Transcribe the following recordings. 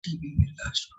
TV में last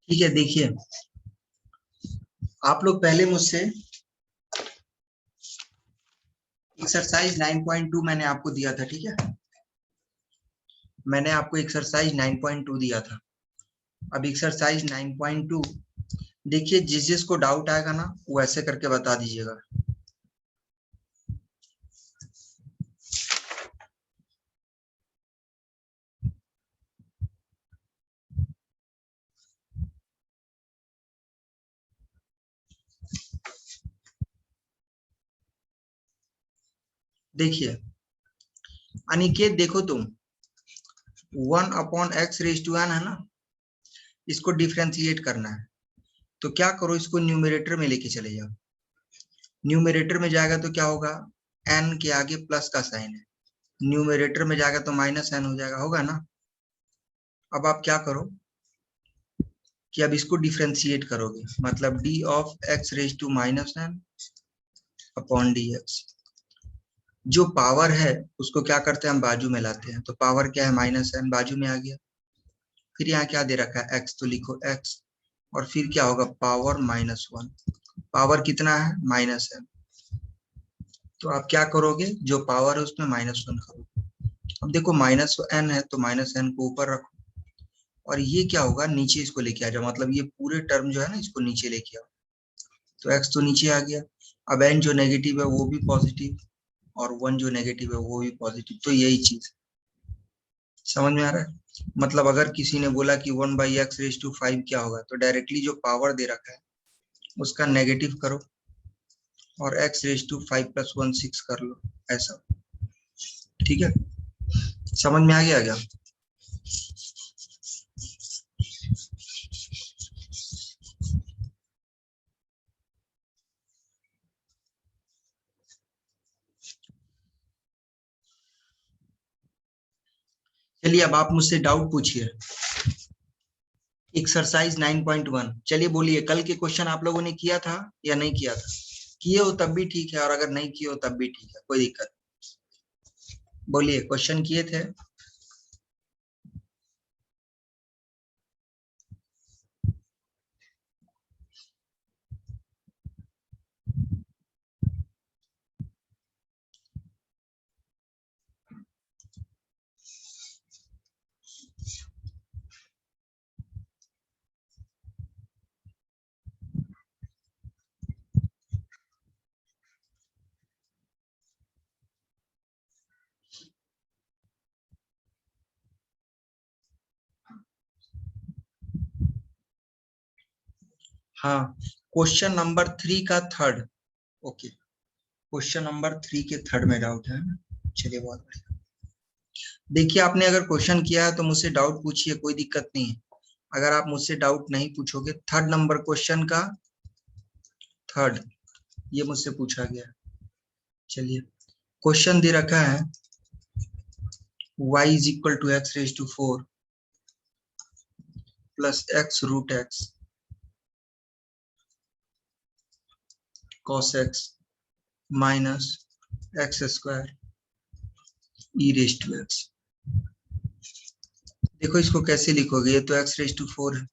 ठीक है। देखिए आप लोग पहले मुझसे एक्सरसाइज 9.2 मैंने आपको दिया था, ठीक है। मैंने आपको एक्सरसाइज 9.2 दिया था। अब एक्सरसाइज 9.2 देखिए, जिसको डाउट आएगा ना वो ऐसे करके बता दीजिएगा। देखिए अनिकेत, देखो तुम 1/x⁴n है ना, इसको डिफरेंशिएट करना है। तो क्या करो, इसको न्यूमरेटर में लेके चले जाओ। न्यूमरेटर में जाएगा तो क्या होगा, n के आगे प्लस का साइन है। न्यूमरेटर में जाएगा तो -n हो जाएगा, होगा ना। अब आप क्या करो कि अब इसको डिफरेंशिएट करोगे, मतलब d(x⁻n)/dx। जो पावर है उसको क्या करते हैं, हम बाजू में लाते हैं। तो पावर क्या है, -n, बाजू में आ गया। फिर यहाँ क्या दे रखा है, x, तो लिखो x, और फिर क्या होगा, पावर -1। पावर कितना है, -n। तो आप क्या करोगे, जो पावर है उसमें -1 करोगे। अब देखो -n है तो -n को ऊपर रखो, और ये क्या होगा, नीचे इसको लेके आ जाओ। मतलब ये पूरे टर्म जो है ना, इसको नीचे लेके आओ। तो x तो नीचे आ गया। अब n जो नेगेटिव है वो भी पॉजिटिव, और 1 जो नेगेटिव है वो भी पॉजिटिव। तो यही चीज समझ में आ रहा है। मतलब अगर किसी ने बोला कि 1/x⁵ क्या होगा, तो डायरेक्टली जो पावर दे रखा है उसका नेगेटिव करो, और x⁵ 5 + 1 6 कर लो, ऐसा। ठीक है, समझ में आ गया क्या। चलिए अब आप मुझसे डाउट पूछिए। एक्सरसाइज 9.1, चलिए बोलिए, कल के क्वेश्चन आप लोगों ने किया था या नहीं किया था? किए हो तब भी ठीक है, और अगर नहीं किए हो तब भी ठीक है, कोई दिक्कत। बोलिए, क्वेश्चन किए थे? हाँ, क्वेश्चन नंबर 3 का थर्ड। ओके, क्वेश्चन नंबर 3 के थर्ड में डाउट है ना? चलिए, बहुत बढ़िया। देखिए, आपने अगर क्वेश्चन किया है तो मुझसे डाउट पूछिए, कोई दिक्कत नहीं है। अगर आप मुझसे डाउट नहीं पूछोगे, थर्ड नंबर क्वेश्चन का थर्ड, ये मुझसे पूछा गया। चलिए, क्वेश्चन दे रखा है y is equal to x raise to 4 plus x root x cos x minus x square e raise to x. देखो इसको कैसे लिखोगे, ये तो एक्स रेज टू 4 है।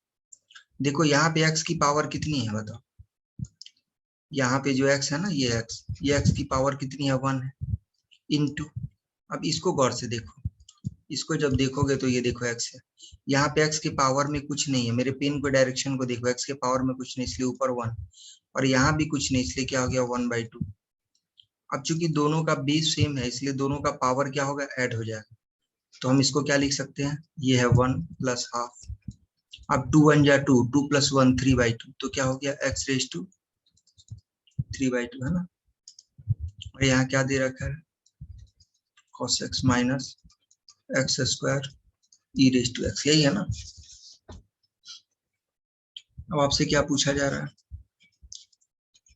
देखो यहाँ पे x की पावर कितनी है बताओ? यहाँ पे जो x है ना, ये x की पावर कितनी है? 1 है, इनटू। अब इसको गौर से देखो, इसको जब देखोगे तो ये देखो x है, यहाँ पे x की पावर में कुछ नहीं है। मेरे पेन को डायरेक्शन को देखो, x के पावर में कुछ नहीं, इसलिए ऊपर 1, और यहाँ भी कुछ नहीं, इसलिए क्या हो गया 1/2। अब चूंकि दोनों का बेस सेम है, इसलिए दोनों का पावर क्या होगा, ऐड हो जाएगा। तो हम इसको क्या लिख सकते हैं, ये है 1 प्लस हाफ। अब 2 1 जा 2, 2 प्लस 1 3/2, तो क्या हो गया x रेज टू 3/2 है ना। और यहाँ क्या दे रखा है, cos x minus x square e raise to x, यही है ना। अब आपसे क्या पूछा जा रहा है,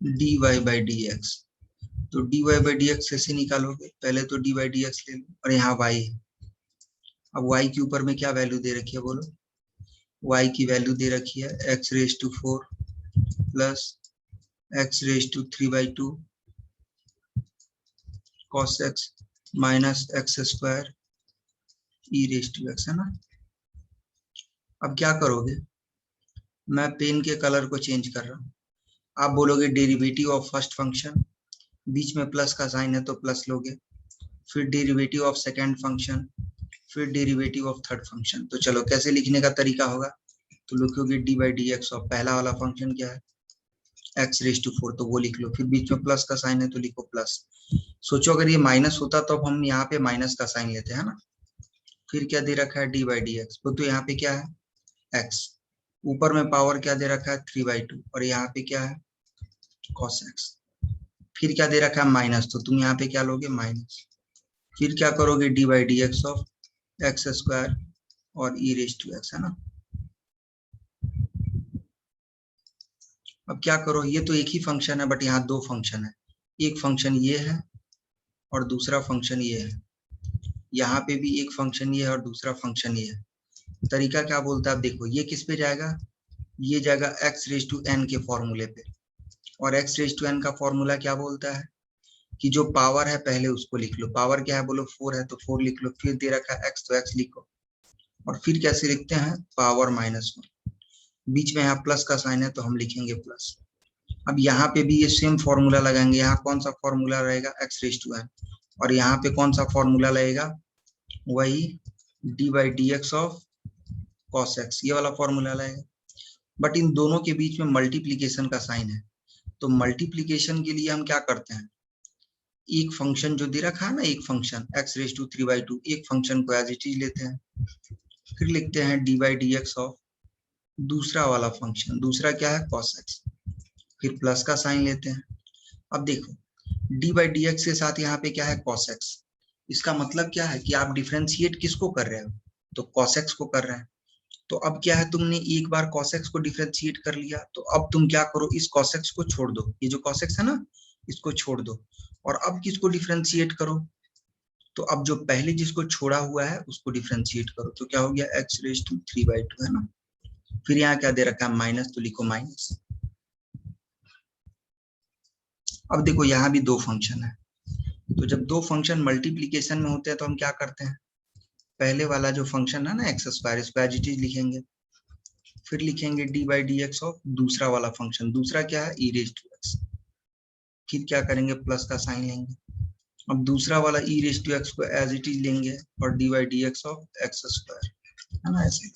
dy बाई डी एक्स। तो dy बाई डी एक्स कैसे निकालोगे, पहले तो dy बाई डी एक्स ले लो, और यहाँ y है। अब y के ऊपर में क्या वैल्यू दे रखी है बोलो? y की वैल्यू दे रखी है x raise to 4 plus x raise to 3/2 cos x minus x square e raise to x, है ना। अब क्या करोगे, मैं पेन के कलर को चेंज कर रहा हूँ। आप बोलोगे डेरिवेटिव ऑफ फर्स्ट फंक्शन, बीच में प्लस का साइन है तो प्लस लोगे, फिर डेरिवेटिव ऑफ सेकेंड फंक्शन, फिर डेरिवेटिव ऑफ थर्ड फंक्शन। तो चलो कैसे लिखने का तरीका होगा, तो लिखोगे D by d x of पहला वाला फंक्शन क्या है, एक्स रेज टू 4, तो वो लिख लो, फिर बीच में प्लस का साइन है तो लिखो प्लस। सोचो अगर ये माइनस होता तो अब हम यहाँ पे माइनस का साइन लेते हैं ना। फिर क्या दे रखा है, डी बाई डी एक्स, तो यहाँ पे क्या है x, ऊपर में पावर क्या दे रखा है 3/2, और यहाँ पे क्या है cos x। फिर क्या दे रखा है माइनस, तो तुम यहाँ पे क्या लोगे, माइनस। फिर क्या करोगे, D by d x of x square और ई रेज टू एक्स, है ना। अब क्या करो, ये तो एक ही फंक्शन है, बट यहाँ दो फंक्शन है। एक फंक्शन ये है और दूसरा फंक्शन ये है। यहाँ पे भी एक फंक्शन ये है और दूसरा फंक्शन ये है। तरीका क्या बोलता है, आप देखो, ये किस पे जाएगा, ये जाएगा एक्स रेज टू एन के फॉर्मूले पे। और एक्स रेज टू एन का फॉर्मूला क्या बोलता है कि जो पावर है पहले उसको लिख लो। पावर क्या है बोलो, 4 है तो 4 लिख लो, फिर दे रखा है एक्स तो एक्स लिखो, और फिर कैसे लिखते हैं, पावर -1। बीच में यहाँ प्लस का साइन है तो हम लिखेंगे प्लस। अब यहाँ पे भी ये सेम फॉर्मूला लगाएंगे। यहाँ कौन सा फॉर्मूला रहेगा, एक्स रेज टू एन, और यहाँ पे कौन सा फॉर्मूला लगेगा, वही D by d x of cos x, ये वाला फॉर्मूला लगेगा। बट इन दोनों के बीच में मल्टीप्लीकेशन का साइन है, तो मल्टीप्लीकेशन के लिए हम क्या करते हैं, एक फंक्शन जो दे रखा है ना, एक फंक्शन एक्स रेज टू 3/2, एक फंक्शन को एज इट इज लेते हैं, फिर लिखते हैं D by d x of दूसरा वाला फंक्शन, दूसरा क्या है cos x, फिर प्लस का साइन लेते हैं। अब देखो, डी बाई डी एक्स के साथ यहाँ पे क्या है cos x, इसका मतलब क्या है कि आप डिफ्रेंशिएट किसको कर रहे हो, तो cos x को कर रहे हैं। तो अब क्या है, तुमने एक बार cos x को डिफ्रेंशिएट कर लिया, तो अब तुम क्या करो, इस cos x को छोड़ दो, ये जो cos x है ना, इसको छोड़ दो, और अब किसको डिफ्रेंशिएट करो, तो अब जो पहले जिसको छोड़ा हुआ है उसको डिफ्रेंशिएट करो, तो क्या हो गया x⁻³ है ना। फिर यहाँ क्या दे रखा है माइनस, तो लिखो माइनस। अब देखो यहाँ भी दो फंक्शन है, तो जब दो फंक्शन मल्टीप्लीकेशन में होते हैं तो हम क्या करते हैं, पहले वाला जो फंक्शन है ना x² इसको एज इट इज लिखेंगे, फिर लिखेंगे d/dx ऑफ दूसरा वाला फंक्शन, दूसरा क्या है e⁻x, फिर क्या करेंगे प्लस का साइन लेंगे। अब दूसरा वाला e⁻x को एज इट इज लेंगे और d/dx ऑफ x², है ना ऐसे।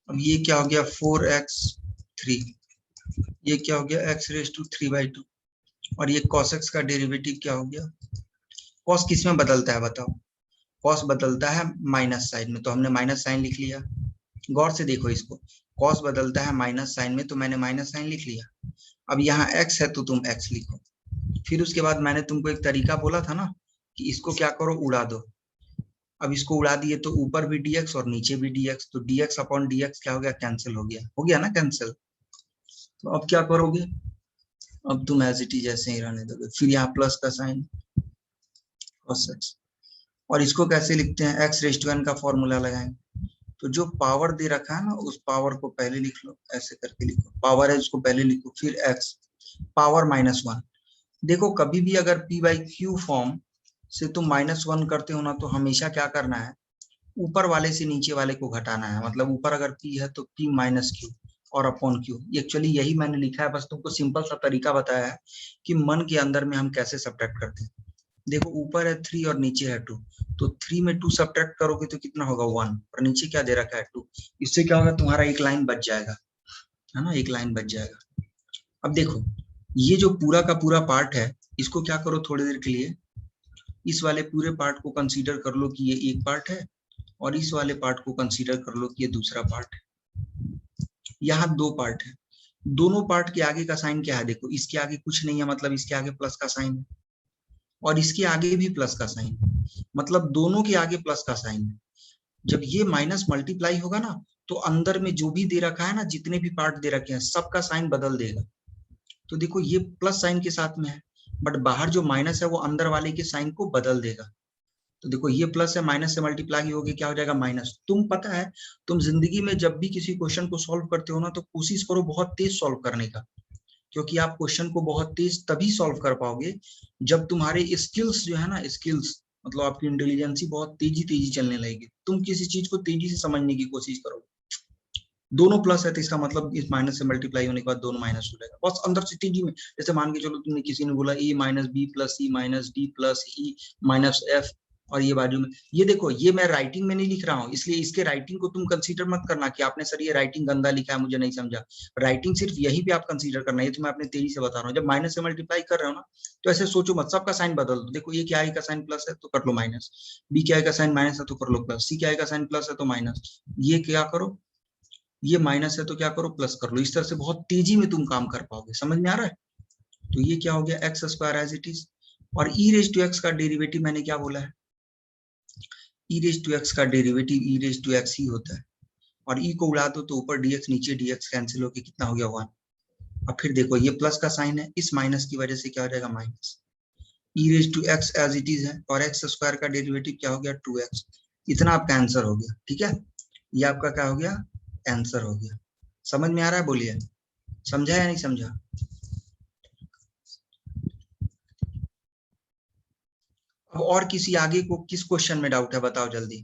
अब ये क्या हो गया 4x3, ये क्या हो गया x⁻³ और ये cos x का डेरिवेटिव क्या हो गया, cos किस में बदलता है बताओ, cos बदलता है माइनस साइन में, तो हमने माइनस साइन लिख लिया। गौर से देखो इसको, cos बदलता है माइनस साइन में, तो मैंने माइनस साइन लिख लिया। अब यहाँ x है तो तुम x लिखो। फिर उसके बाद मैंने तुमको एक तरीका बोला था ना कि इसको क्या करो उड़ा दो। अब इसको उड़ा दिए तो ऊपर भी dx और नीचे भी dx, तो dx अपॉन dx क्या हो गया, कैंसिल हो गया ना कैंसिल। तो अब क्या करोगे, अब तुम एज इट इज ऐसे ही रहने दोगे, फिर यहाँ प्लस का साइन cos x, और इसको कैसे लिखते हैं x⁻n का फॉर्मूला लगाएंगे। तो जो पावर दे रखा है ना उस पावर को पहले लिख लो, ऐसे करके लिखो, पावर है उसको पहले लिखो, फिर x पावर -1। देखो कभी भी अगर p/q फॉर्म से तुम -1 करते हो ना, तो हमेशा क्या करना है, ऊपर वाले से नीचे वाले को घटाना है। मतलब ऊपर अगर p है तो p माइनस q और अपॉन q। एक्चुअली यही मैंने लिखा है, बस तुमको सिंपल सा तरीका बताया है कि मन के अंदर में हम कैसे सब्ट्रैक्ट करते हैं। देखो ऊपर है 3 और नीचे है 2, तो 3 में 2 सब्ट्रैक्ट करोगे तो कितना होगा 1, और नीचे क्या दे रखा है 2। इससे क्या होगा, तुम्हारा एक लाइन बच जाएगा, है ना, एक लाइन बच जाएगा। अब देखो ये जो पूरा का पूरा पार्ट है, इसको क्या करो थोड़ी देर के लिए इस वाले पूरे पार्ट को कंसीडर कर लो कि ये एक पार्ट है, और इस वाले पार्ट को कंसीडर कर लो कि ये दूसरा पार्ट है। यहाँ दो पार्ट है, दोनों पार्ट के आगे का साइन क्या है, देखो इसके आगे कुछ नहीं है, मतलब इसके आगे प्लस का साइन है, और इसके आगे भी प्लस का साइन, मतलब दोनों के आगे प्लस का साइन है। जब ये माइनस मल्टीप्लाई होगा ना, तो अंदर में जो भी दे रखा है ना, जितने भी पार्ट दे रखे हैं सबका साइन बदल देगा। तो देखो ये प्लस साइन के साथ में है, बट बाहर जो माइनस है वो अंदर वाले के साइन को बदल देगा। तो देखो ये प्लस है, माइनस से मल्टीप्लाई होगी क्या हो जाएगा माइनस। तुम पता है, तुम जिंदगी में जब भी किसी क्वेश्चन को सॉल्व करते हो ना, तो कोशिश करो बहुत तेज सॉल्व करने का, क्योंकि आप क्वेश्चन को बहुत तेज तभी सॉल्व कर पाओगे जब तुम्हारे स्किल्स जो है ना, स्किल्स मतलब आपकी इंटेलिजेंसी बहुत तेजी चलने लगेगी। तुम किसी चीज को तेजी से समझने की कोशिश करो, दोनों प्लस है तो इसका मतलब इस माइनस से मल्टीप्लाई होने के बाद दोनों माइनस हो जाएगा, बस अंदर से तेजी में। जैसे मान के चलो तुमने किसी ने बोला e माइनस बी प्लस सी minus D plus E minus F, और ये बाजू में ये देखो, ये मैं राइटिंग में नहीं लिख रहा हूँ, इसलिए इसके राइटिंग को तुम कंसीडर मत करना कि आपने सर ये राइटिंग गंदा लिखा है मुझे नहीं समझा। राइटिंग सिर्फ यहीं पे आप कंसीडर करना, ये तो मैं अपने तेजी से बता रहा हूँ। जब माइनस से मल्टीप्लाई कर रहे हो ना, तो ऐसे सोचो मत सबका साइन बदल दो। देखो ये क्या है का साइन प्लस है तो कर लो माइनस, बी क्या है का साइन माइनस है तो कर लो प्लस, सी क्या है का साइन प्लस है तो माइनस, ये क्या करो ये माइनस है तो क्या करो प्लस कर लो। इस तरह से बहुत तेजी में तुम काम कर पाओगे, समझ में आ रहा है। तो ये क्या हो गया x² एज इट इज, और e⁻x का डेरिवेटिव मैंने क्या बोला है, e⁻x का डेरिवेटिव e⁻x ही होता है, और e को उड़ा दो तो ऊपर dx नीचे dx कैंसिल होके कितना हो गया 1। अब फिर देखो ये प्लस का साइन है, इस माइनस की वजह से क्या हो जाएगा minus, e⁻x as it is है, और x² का डेरिवेटिव क्या हो गया 2x। इतना आपका आंसर हो गया, ठीक है, ये आपका क्या हो गया आंसर हो गया। समझ में आ रहा है, बोलिए समझा या नहीं समझा। अब और किसी आगे को किस क्वेश्चन में डाउट है बताओ जल्दी।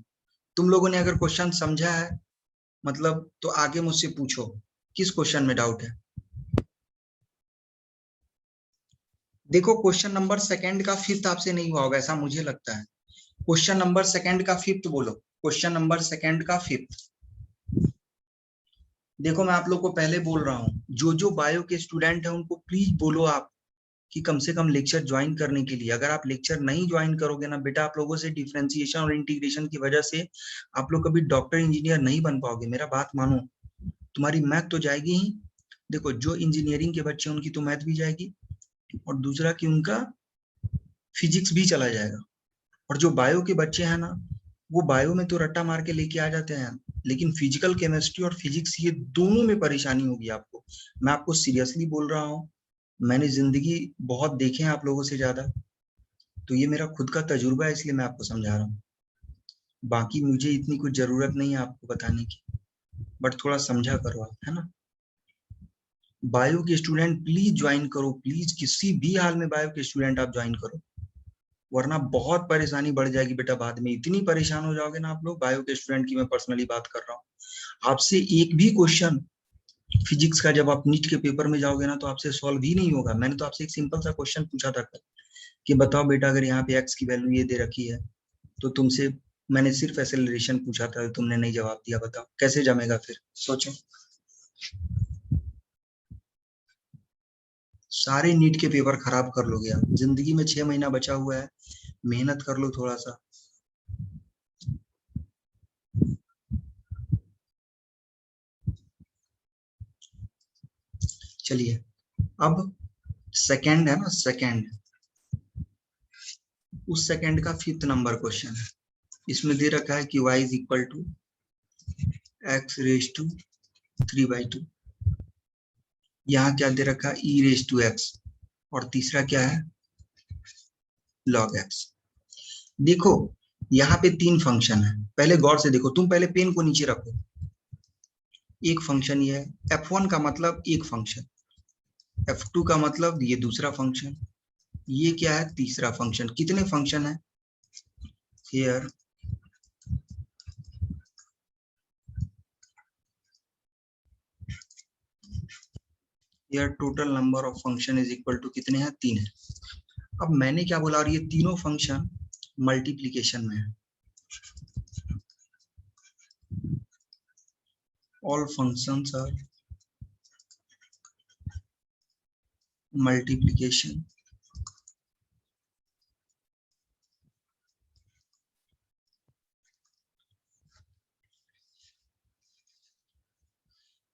तुम लोगों ने अगर क्वेश्चन समझा है मतलब तो आगे मुझसे पूछो किस क्वेश्चन में डाउट है। देखो क्वेश्चन नंबर सेकंड का फिफ्थ आपसे नहीं हुआ होगा ऐसा मुझे लगता है। क्वेश्चन नंबर सेकंड का फिफ्थ बोलो, क्वेश्चन नंबर सेकंड का फिफ्थ। देखो मैं आप लोग को पहले बोल रहा हूँ, जो जो बायो के स्टूडेंट है उनको प्लीज बोलो आप कि कम से कम लेक्चर ज्वाइन करने के लिए। अगर आप लेक्चर नहीं ज्वाइन करोगे ना बेटा, आप लोगों से डिफरेंशिएशन और इंटीग्रेशन की वजह से आप लोग कभी डॉक्टर इंजीनियर नहीं बन पाओगे, मेरा बात मानो। तुम्हारी मैथ तो जाएगी ही, देखो जो इंजीनियरिंग के बच्चे उनकी तो मैथ भी जाएगी, और दूसरा कि उनका फिजिक्स भी चला जाएगा। और जो बायो के बच्चे हैं ना, वो बायो में तो रट्टा मार के लेके आ जाते हैं, लेकिन फिजिकल केमिस्ट्री और फिजिक्स ये दोनों में परेशानी होगी आपको। मैं आपको सीरियसली बोल रहा हूँ, मैंने जिंदगी बहुत देखे हैं आप लोगों से ज्यादा। तो ये मेरा खुद का तजुर्बा है, इसलिए मैं आपको समझा रहा हूँ। बाकी मुझे इतनी कुछ जरूरत नहीं है आपको बताने की, बट थोड़ा समझा करो आप, है ना। बायो के स्टूडेंट प्लीज ज्वाइन करो, प्लीज किसी भी हाल में बायो के स्टूडेंट आप ज्वाइन करो, वरना बहुत परेशानी बढ़ जाएगी बेटा। बाद में इतनी परेशान हो जाओगे ना आप लोग, बायो के स्टूडेंट की मैं पर्सनली बात कर रहा हूँ। आपसे एक भी क्वेश्चन फिजिक्स का जब आप नीट के पेपर में जाओगे ना, तो आपसे सॉल्व ही नहीं होगा। मैंने तो आपसे एक सिंपल सा क्वेश्चन पूछा था कि बताओ बेटा, अगर यहाँ पे एक्स की वैल्यू ये दे रखी है, तो तुमसे मैंने सिर्फ एक्सेलरेशन पूछा था, तुमने नहीं जवाब दिया, बताओ कैसे जमेगा फिर, सोचो। सारे नीट के पेपर खराब कर लोगे आप। जिंदगी में 6 महीना बचा हुआ है, मेहनत कर लो थोड़ा सा। चलिए, अब सेकंड है ना, सेकंड, उस सेकंड का 5th नंबर क्वेश्चन है। इसमें दे रखा है कि y is equal to x raise to 3/2। यहाँ क्या दे रखा है, e रेज टू एक्स, और तीसरा क्या है, log x। देखो यहाँ पे 3 फंक्शन है, पहले गौर से देखो। तुम पहले पेन को नीचे रखो। एक फंक्शन ये है f1 का मतलब एक फंक्शन, f2 का मतलब ये दूसरा फंक्शन, ये क्या है, तीसरा फंक्शन। कितने फंक्शन है here, here total number of function is equal to कितने हैं, 3 है। अब मैंने क्या बोला, और ये तीनों फंक्शन मल्टीप्लीकेशन में है। All functions are multiplication.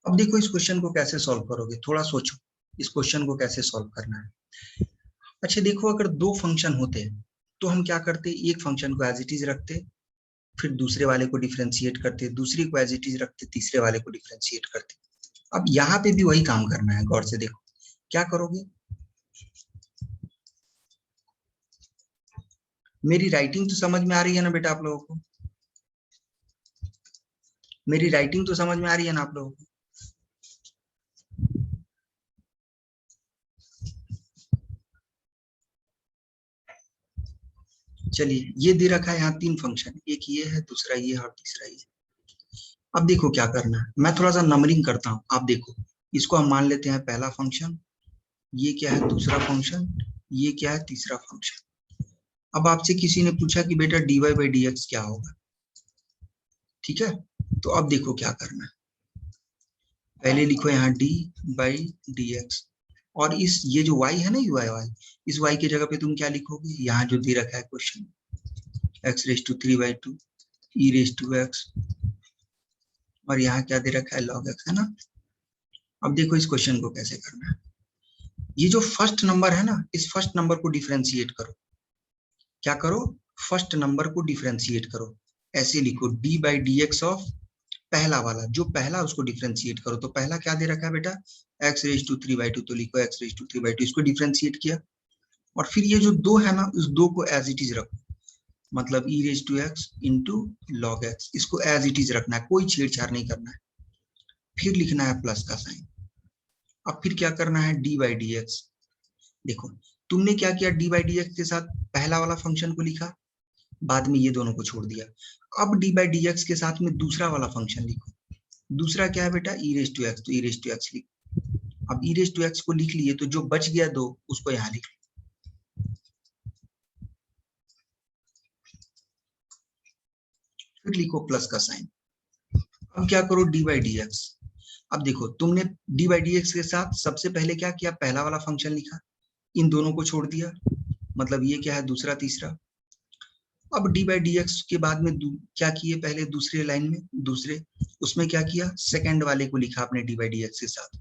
अब देखो इस क्वेश्चन को कैसे सॉल्व करोगे, थोड़ा सोचो इस क्वेश्चन को कैसे सॉल्व करना है। अच्छा देखो, अगर 2 फंक्शन होते हैं तो हम क्या करते, एक फंक्शन को एज इट इज रखते, फिर दूसरे वाले को डिफरेंशिएट करते, दूसरे को एज इट इज रखते, तीसरे वाले को डिफरेंशिएट करते। अब यहाँ पे भी वही काम करना है, गौर से देखो क्या करोगे। मेरी राइटिंग तो समझ में आ रही है ना बेटा आप लोगों को, मेरी राइटिंग तो समझ में आ रही है ना आप लोगों को। चलिए, ये दे रखा है यहाँ 3 फंक्शन, एक ये है, दूसरा ये है, और तीसरा ये। अब देखो क्या करना है, मैं थोड़ा सा नंबरिंग करता हूँ। आप देखो, इसको हम मान लेते हैं पहला फंक्शन, ये क्या है दूसरा फंक्शन, ये क्या है तीसरा फंक्शन। अब आपसे किसी ने पूछा कि बेटा dy बाई डी एक्स क्या होगा, ठीक है। तो अब देखो क्या करना है, पहले लिखो यहाँ d बाई डी एक्स, और इस ये जो y है ना, यू आई वाई, इस y की जगह पे तुम क्या लिखोगे, यहाँ जो दे रखा है question, x raise to 3/2 e raise to x, और यहाँ क्या दे रखा है log x, है ना। अब देखो इस क्वेश्चन को कैसे करना है। ये जो फर्स्ट नंबर है ना, इस फर्स्ट नंबर को डिफरेंशिएट करो। क्या करो, फर्स्ट नंबर को डिफरेंशिएट करो। ऐसे लिखो d by d x of पहला वाला, जो पहला उसको डिफरेंशिएट करो। तो पहला क्या दे रखा है बेटा, x रेज टू 3/2, तो लिखो x रेज टू 3/2, इसको डिफरेंशिएट किया। और फिर ये जो 2 है ना, उस 2 को एज इट इज रखो, मतलब e raise to x into log x, इसको एज इट इज रखना है, कोई छेड़छाड़ नहीं करना है। फिर लिखना है प्लस का साइन। अब फिर क्या करना है, d बाई डी एक्स। देखो तुमने क्या किया, d बाई डी एक्स के साथ पहला वाला फंक्शन को लिखा, बाद में ये दोनों को छोड़ दिया। अब d बाई डी एक्स के साथ में दूसरा वाला फंक्शन लिखो। दूसरा क्या है बेटा, e रेज टू एक्स, तो e रेज टू एक्स लिखो। अब e रेज टू एक्स को लिख लिए, तो जो बच गया 2, उसको यहाँ लिख लो। फिर लिखो प्लस का साइन। अब क्या करो, d बाई डी एक्स। अब देखो तुमने d बाई डी एक्स के साथ सबसे पहले क्या किया, पहला वाला फंक्शन लिखा, इन दोनों को छोड़ दिया, मतलब ये क्या है दूसरा तीसरा। अब d बाई डी एक्स के बाद में क्या किए, पहले दूसरे लाइन में, दूसरे उसमें क्या किया, सेकंड वाले को लिखा आपने d बाई डी एक्स के साथ।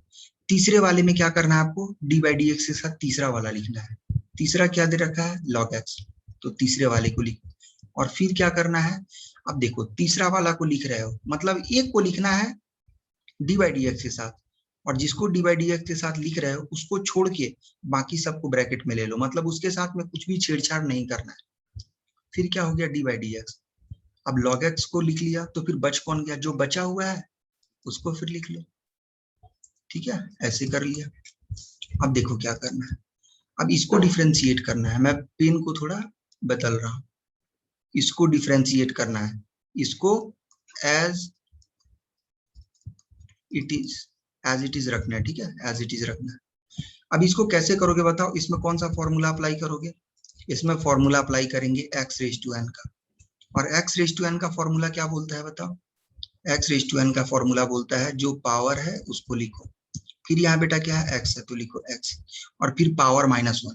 तीसरे वाले में क्या करना है आपको, d बाई डी एक्स के साथ तीसरा वाला लिखना है। तीसरा क्या दे रखा है, log x, तो तीसरे वाले को लिखो। और फिर क्या करना है, अब देखो तीसरा वाला को लिख रहे हो, मतलब एक को लिखना है d बाई डी एक्स के साथ, और जिसको डी बाई डी एक्स के साथ लिख रहे हो उसको छोड़ के बाकी सबको ब्रैकेट में ले लो, मतलब उसके साथ में कुछ भी छेड़छाड़ नहीं करना है। फिर क्या हो गया डी बाई डी एक्स। अब लॉग एक्स को लिख लिया तो फिर बच कौन गया, जो बचा हुआ है उसको फिर लिख लो। ठीक है, ऐसे कर लिया। अब देखो क्या करना है, अब इसको डिफ्रेंशिएट करना है। मैं पेन को थोड़ा बदल रहा हूं, इसको डिफ्रेंशिएट करना है, इसको as it is, as it is रखना है। ठीक है, एज इट इज रखना है। अब इसको कैसे करोगे बताओ, इसमें कौन सा फॉर्मूला अप्लाई करोगे, इसमें फॉर्मूला अप्लाई करेंगे एक्स रेज टू एन का। और एक्स रेज टू एन का फॉर्मूला क्या बोलता है बताओ, एक्स रेज टू एन का फॉर्मूला बोलता है जो पावर है उसको लिखो, फिर यहाँ बेटा क्या है एक्स है तो लिखो एक्स, और फिर पावर -1।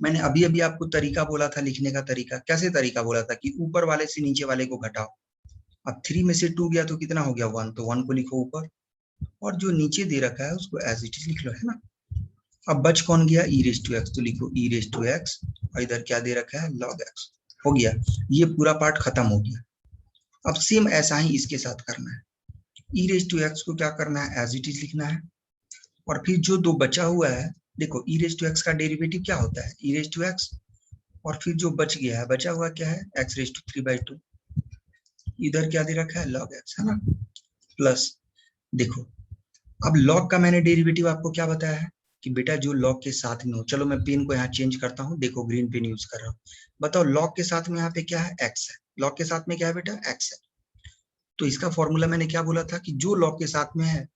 मैंने अभी अभी आपको तरीका बोला था लिखने का तरीका, कैसे तरीका बोला था कि ऊपर वाले से नीचे वाले को घटाओ। अब 3 में से 2 गया तो कितना हो गया 1, तो 1 को लिखो ऊपर, और जो नीचे दे रखा है उसको एज इट इज लिख लो, है ना। अब बच कौन गया ई रेज टू एक्स, तो लिखो ई रेज टू एक्स, और इधर क्या दे रखा है लॉग एक्स। हो गया, ये पूरा पार्ट खत्म हो गया। अब सेम ऐसा ही इसके साथ करना है, ई रेज टू एक्स को क्या करना है एज इट इज लिखना है, और फिर जो दो बचा हुआ है, देखो ई रेज टू एक्स का डेरिवेटिव क्या होता है ई रेज टू एक्स, और फिर जो बच गया है बचा हुआ क्या है एक्स रेज टू 3/2, इधर क्या दे रखा है लॉग एक्स, है ना, प्लस। देखो अब लॉग का मैंने डेरिवेटिव आपको क्या बताया है कि बेटा जो लॉग के साथ में हो, चलो मैं पेन को यहाँ चेंज करता हूँ, देखो ग्रीन पेन यूज कर रहा हूँ। बताओ लॉग के साथ में यहाँ पे क्या है एक्स है, लॉग के साथ में क्या है बेटा एक्स है, तो इसका फॉर्मूला मैंने क्या बोला था कि जो लॉग के साथ में है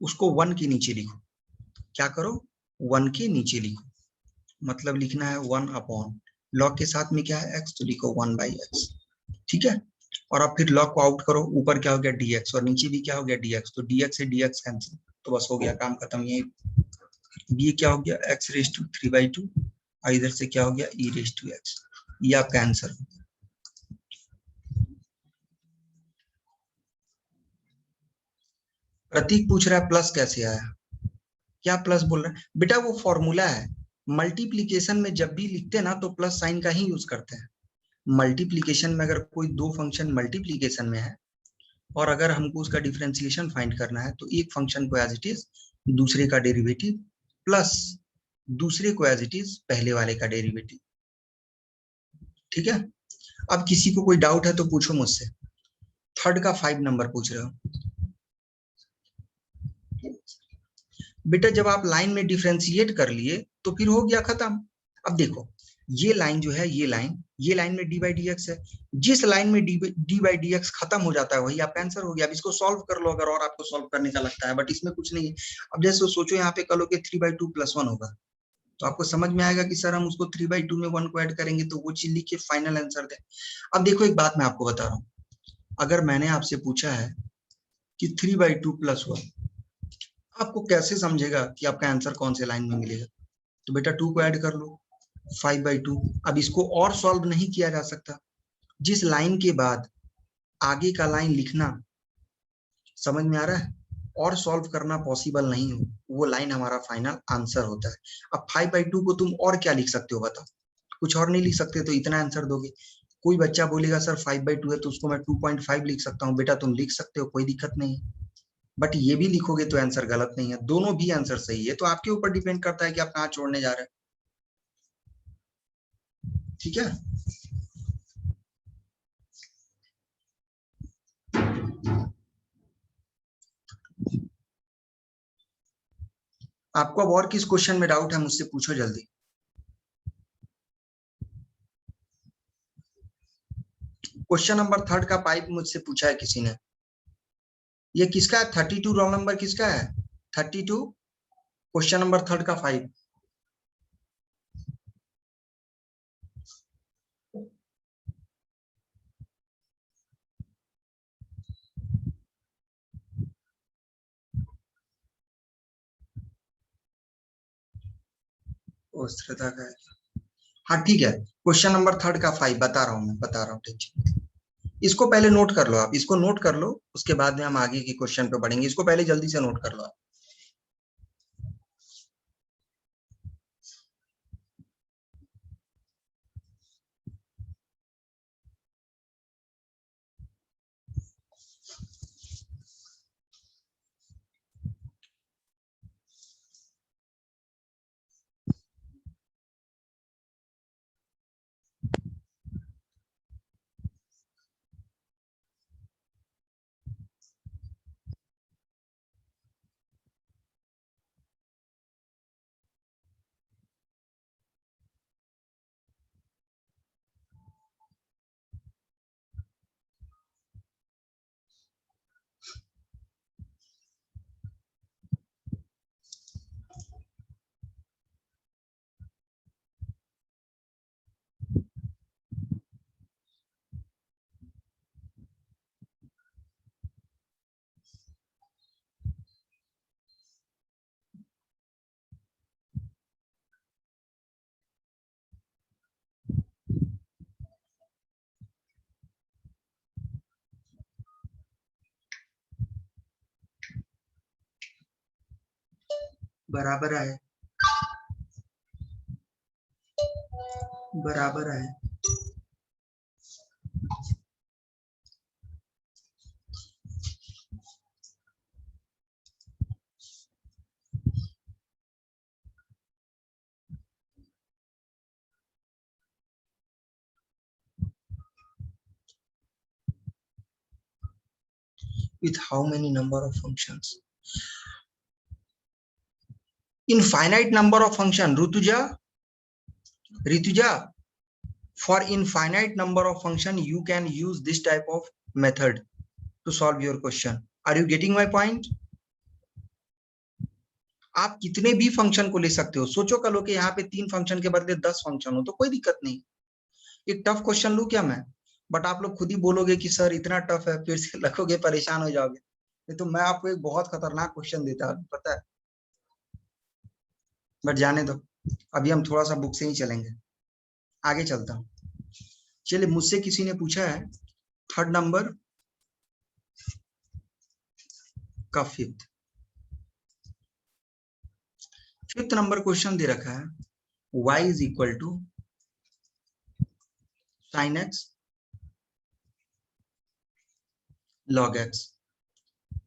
उसको 1 के नीचे लिखो। क्या करो 1 के नीचे लिखो, मतलब लिखना है 1 अपॉन लॉग के साथ में क्या है एक्स, तो लिखो 1/x। ठीक है, और अब फिर लॉग को आउट करो, ऊपर क्या हो गया dx और नीचे भी क्या हो गया dx, तो dx से dx कैंसिल, तो बस हो गया काम खत्म। ये क्या हो गया x रेज टू 3/2, और इधर से क्या हो गया e रेज टू x, ये आपका आंसर हो गया। प्रतीक पूछ रहा है प्लस कैसे आया, क्या प्लस बोल रहा है बेटा, वो फॉर्मूला है। मल्टीप्लीकेशन में जब भी लिखते हैं ना तो प्लस साइन का ही यूज करते हैं। मल्टीप्लीकेशन में अगर कोई दो फंक्शन मल्टीप्लीकेशन में है और अगर हमको उसका डिफरेंशिएशन फाइंड करना है तो एक फंक्शन को एज इट इज, दूसरे का डेरिवेटिव, प्लस दूसरे को एज इट इज पहले वाले का डेरिवेटिव। ठीक है, अब किसी को कोई डाउट है तो पूछो मुझसे। थर्ड का 5 नंबर पूछ रहे हो बेटा, जब आप लाइन में डिफरेंशिएट कर लिए तो फिर हो गया खत्म। अब देखो ये लाइन जो है, ये लाइन में डी बाई डी एक्स है, जिस लाइन में डी बाई डी एक्स खत्म हो जाता है वही आपका आंसर हो गया। अब इसको सॉल्व कर लो अगर और आपको सॉल्व करने का लगता है, बट इसमें कुछ नहीं है। अब जैसे सोचो यहाँ पे कल के 3/2 + 1 होगा, तो आपको समझ में आएगा कि सर हम उसको 3/2 में 1 को ऐड करेंगे तो वो चीज लिख के फाइनल आंसर दे। अब देखो एक बात मैं आपको बता रहा हूँ, अगर मैंने आपसे पूछा है कि 3/2 + 1, आपको कैसे समझेगा कि आपका आंसर कौन से लाइन में मिलेगा, तो बेटा 2 को ऐड कर लो 5/2। अब इसको और सॉल्व नहीं किया जा सकता, जिस लाइन के बाद आगे का लाइन लिखना, समझ में आ रहा है, और सॉल्व करना पॉसिबल नहीं हो, वो लाइन हमारा फाइनल आंसर होता है। अब 5/2 को तुम और क्या लिख सकते हो बताओ, कुछ और नहीं लिख सकते तो इतना आंसर दोगे। कोई बच्चा बोलेगा सर 5/2 है तो उसको मैं 2.5 लिख सकता हूँ, बेटा तुम लिख सकते हो, कोई दिक्कत नहीं है, बट ये भी लिखोगे तो आंसर गलत नहीं है, दोनों भी आंसर सही है, तो आपके ऊपर डिपेंड करता है कि आप कहाँ छोड़ने जा रहे हैं। ठीक है, आपको अब और किस क्वेश्चन में डाउट है मुझसे पूछो जल्दी। क्वेश्चन नंबर 3 का पाइप मुझसे पूछा है किसी ने, ये किसका है 32 रोल नंबर किसका है 32, क्वेश्चन नंबर 3 का 5। ओ श्रद्धा का है। हाँ ठीक है, क्वेश्चन नंबर 3 का 5 बता रहा हूँ, मैं बता रहा हूँ, टेंशन। इसको पहले नोट कर लो, आप इसको नोट कर लो, उसके बाद में हम आगे के क्वेश्चन पे बढ़ेंगे, इसको पहले जल्दी से नोट कर लो आप। बराबर है, बराबर है। With how many number of functions? Infinite number of function, Rituja, for infinite number of function you can use this type of method to solve your question. Are you getting my point? आप कितने भी function को ले सकते हो। सोचो कल के यहाँ पे 3 फंक्शन के बदले 10 फंक्शन हो तो कोई दिक्कत नहीं। एक टफ क्वेश्चन लू क्या मैं? बट आप लोग खुद ही बोलोगे कि सर इतना टफ है, फिर से लगोगे, परेशान हो जाओगे। नहीं तो मैं आपको एक बहुत खतरनाक क्वेश्चन देता हूँ, पता है, बट जाने दो, अभी हम थोड़ा सा बुक से ही चलेंगे, आगे चलता हूँ। चलिए, मुझसे किसी ने पूछा है थर्ड नंबर का फिफ्थ नंबर क्वेश्चन दे रखा है y is equal to sine x log x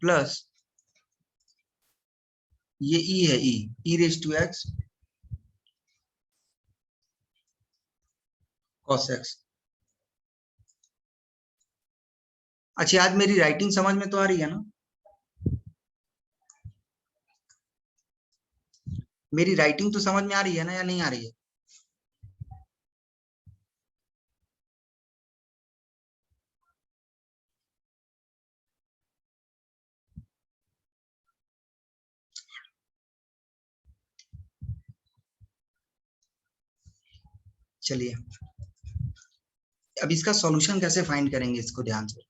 plus ये e है, e raise to x cos x. अच्छा, आज मेरी राइटिंग समझ में तो आ रही है ना? मेरी राइटिंग तो समझ में आ रही है ना, या नहीं आ रही है? चलिए, अब इसका सॉल्यूशन कैसे फाइंड करेंगे, इसको ध्यान से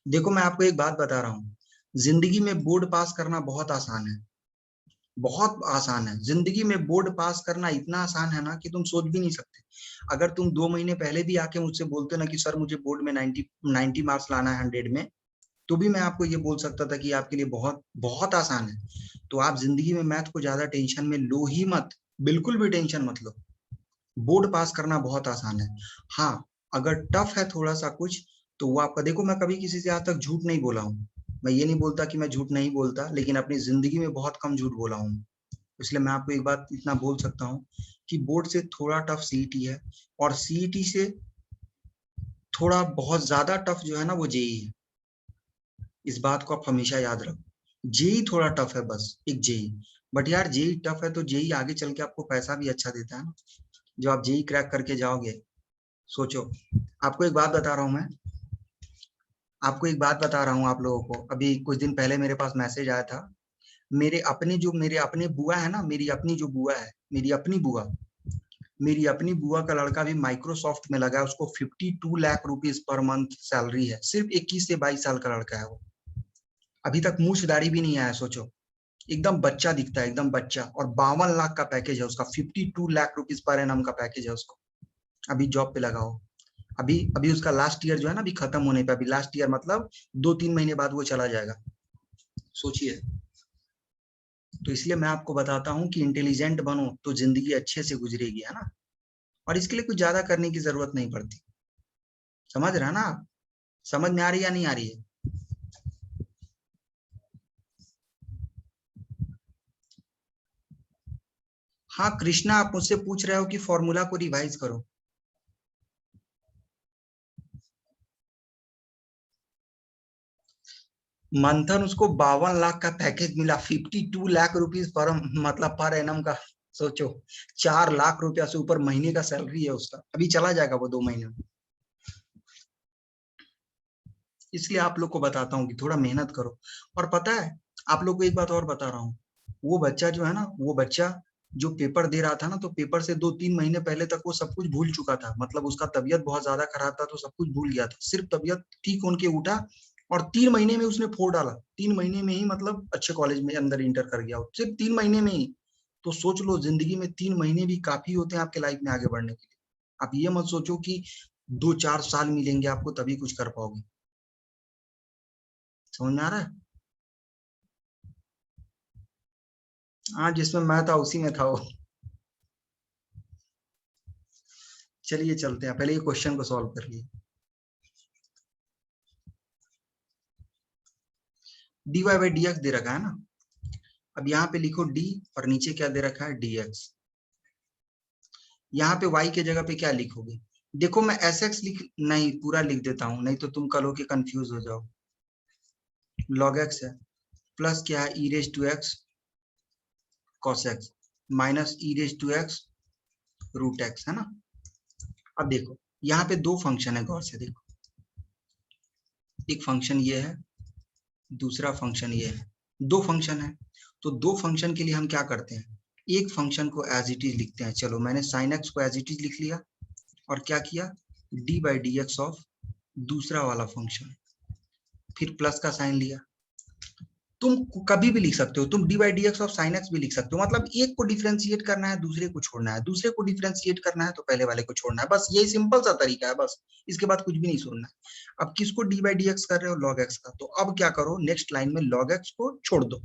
देखो। मैं आपको एक बात बता रहा हूँ, जिंदगी में बोर्ड पास करना बहुत आसान है, बहुत आसान है। जिंदगी में बोर्ड पास करना इतना आसान है ना कि तुम सोच भी नहीं सकते। अगर तुम 2 महीने पहले भी आके मुझसे बोलते ना कि सर मुझे बोर्ड में 90 मार्क्स लाना है 100 में, तो भी मैं आपको ये बोल सकता था कि आपके लिए बहुत बहुत आसान है। तो आप जिंदगी में मैथ को ज्यादा टेंशन में लो ही मत, बिल्कुल भी टेंशन मत लो। बोर्ड पास करना बहुत आसान है। हाँ, अगर टफ है थोड़ा सा कुछ, तो वो आपका, देखो मैं कभी किसी से आज तक झूठ नहीं बोला हूँ। मैं ये नहीं बोलता कि मैं झूठ नहीं बोलता, लेकिन अपनी जिंदगी में बहुत कम झूठ बोला हूँ। इसलिए मैं आपको एक बात इतना बोल सकता हूँ कि बोर्ड से थोड़ा टफ सीईटी है, और सीईटी से थोड़ा बहुत ज्यादा टफ जो है ना वो जेई है। इस बात को आप हमेशा याद रखो। जेई थोड़ा टफ है, बस एक जेई। बट यार, जेई टफ है तो जेई आगे चल के आपको पैसा भी अच्छा देता है ना, जो आप जेई क्रैक करके जाओगे। सोचो, आपको एक बात बता रहा हूँ मैं, आपको एक बात बता रहा हूँ आप लोगों को। अभी कुछ दिन पहले मेरे पास मैसेज आया था, मेरे अपने बुआ है ना, मेरी अपनी जो बुआ है, मेरी अपनी बुआ का लड़का भी माइक्रोसॉफ्ट में लगा है। उसको 52 lakh rupees per month salary है। सिर्फ 21 से 22 साल का लड़का है वो, अभी तक मूछ दाढ़ी भी नहीं आया। सोचो, एकदम बच्चा दिखता है, एकदम बच्चा। और 52 लाख का पैकेज है उसका, 52 लाख रुपीस पर एनम का पैकेज है उसको। अभी जॉब पे लगा हो, अभी अभी उसका लास्ट ईयर जो है ना, अभी खत्म होने पे, अभी लास्ट ईयर मतलब 2-3 महीने बाद वो चला जाएगा। सोचिए। तो इसलिए मैं आपको बताता हूँ कि इंटेलिजेंट बनो तो जिंदगी अच्छे से गुजरेगी, है ना? और इसके लिए कुछ ज्यादा करने की जरूरत नहीं पड़ती। समझ रहे हैं ना आप? समझ में आ रही है या नहीं आ रही है? हाँ कृष्णा, आप मुझसे पूछ रहे हो कि फॉर्मूला को रिवाइज करो। मंथन उसको 52 लाख का पैकेज मिला, 52 लाख रुपीज पर, मतलब पर एनम का। सोचो, 4 लाख रुपया से ऊपर महीने का सैलरी है उसका। अभी चला जाएगा वो 2 महीने में। इसलिए आप लोग को बताता हूँ कि थोड़ा मेहनत करो। और पता है, आप लोग को एक बात और बता रहा हूँ, वो बच्चा जो है ना, वो बच्चा जो पेपर दे रहा था ना, तो पेपर से 2-3 महीने पहले तक वो सब कुछ भूल चुका था। मतलब उसका तबीयत बहुत ज्यादा खराब था, तो सब कुछ भूल गया था। सिर्फ तबीयत ठीक होने के उठा, और 3 महीने में उसने फोड़ डाला। 3 महीने में ही, मतलब अच्छे कॉलेज में अंदर इंटर कर गया, सिर्फ 3 महीने में ही। तो सोच लो, जिंदगी में 3 महीने भी काफी होते हैं आपके लाइफ में आगे बढ़ने के लिए। आप ये मत सोचो कि 2-4 साल मिलेंगे आपको तभी कुछ कर पाओगे। समझ में आ रहा है? हाँ, जिसमें मैं था उसी में था वो। चलिए चलते हैं, पहले ये क्वेश्चन को सॉल्व कर लिए। dy बाई डी एक्स दे रखा है ना, अब यहाँ पे लिखो d और नीचे क्या दे रखा है dx। यहाँ पे y के जगह पे क्या लिखोगे? देखो मैं sx लिख नहीं पूरा लिख देता हूँ, नहीं तो तुम कलोगे कंफ्यूज हो जाओ। log x है, प्लस क्या है e raise to x cos x minus e raise to x root x, है ना। अब देखो यहाँ पे दो फंक्शन है, गौर से देखो, एक फंक्शन ये है, दूसरा फंक्शन ये है, दो फंक्शन है। तो दो फंक्शन के लिए हम क्या करते हैं, एक फंक्शन को एज इट इज लिखते हैं। चलो मैंने साइन एक्स को एज इट इज लिख लिया, और क्या किया, D by d x of दूसरा वाला फंक्शन, फिर प्लस का साइन लिया। तुम कभी भी लिख सकते हो, तुम D by d x of sine x भी लिख सकते हो, मतलब एक को डिफ्रेंशिएट करना है दूसरे को छोड़ना है, दूसरे को डिफ्रेंशिएट करना है तो पहले वाले को छोड़ना है, बस यही सिंपल सा तरीका है, बस इसके बाद कुछ भी नहीं छोड़ना है। अब किसको डी बाई डी एक्स कर रहे हो, लॉग एक्स का, तो अब क्या करो, नेक्स्ट लाइन में लॉग एक्स को छोड़ दो,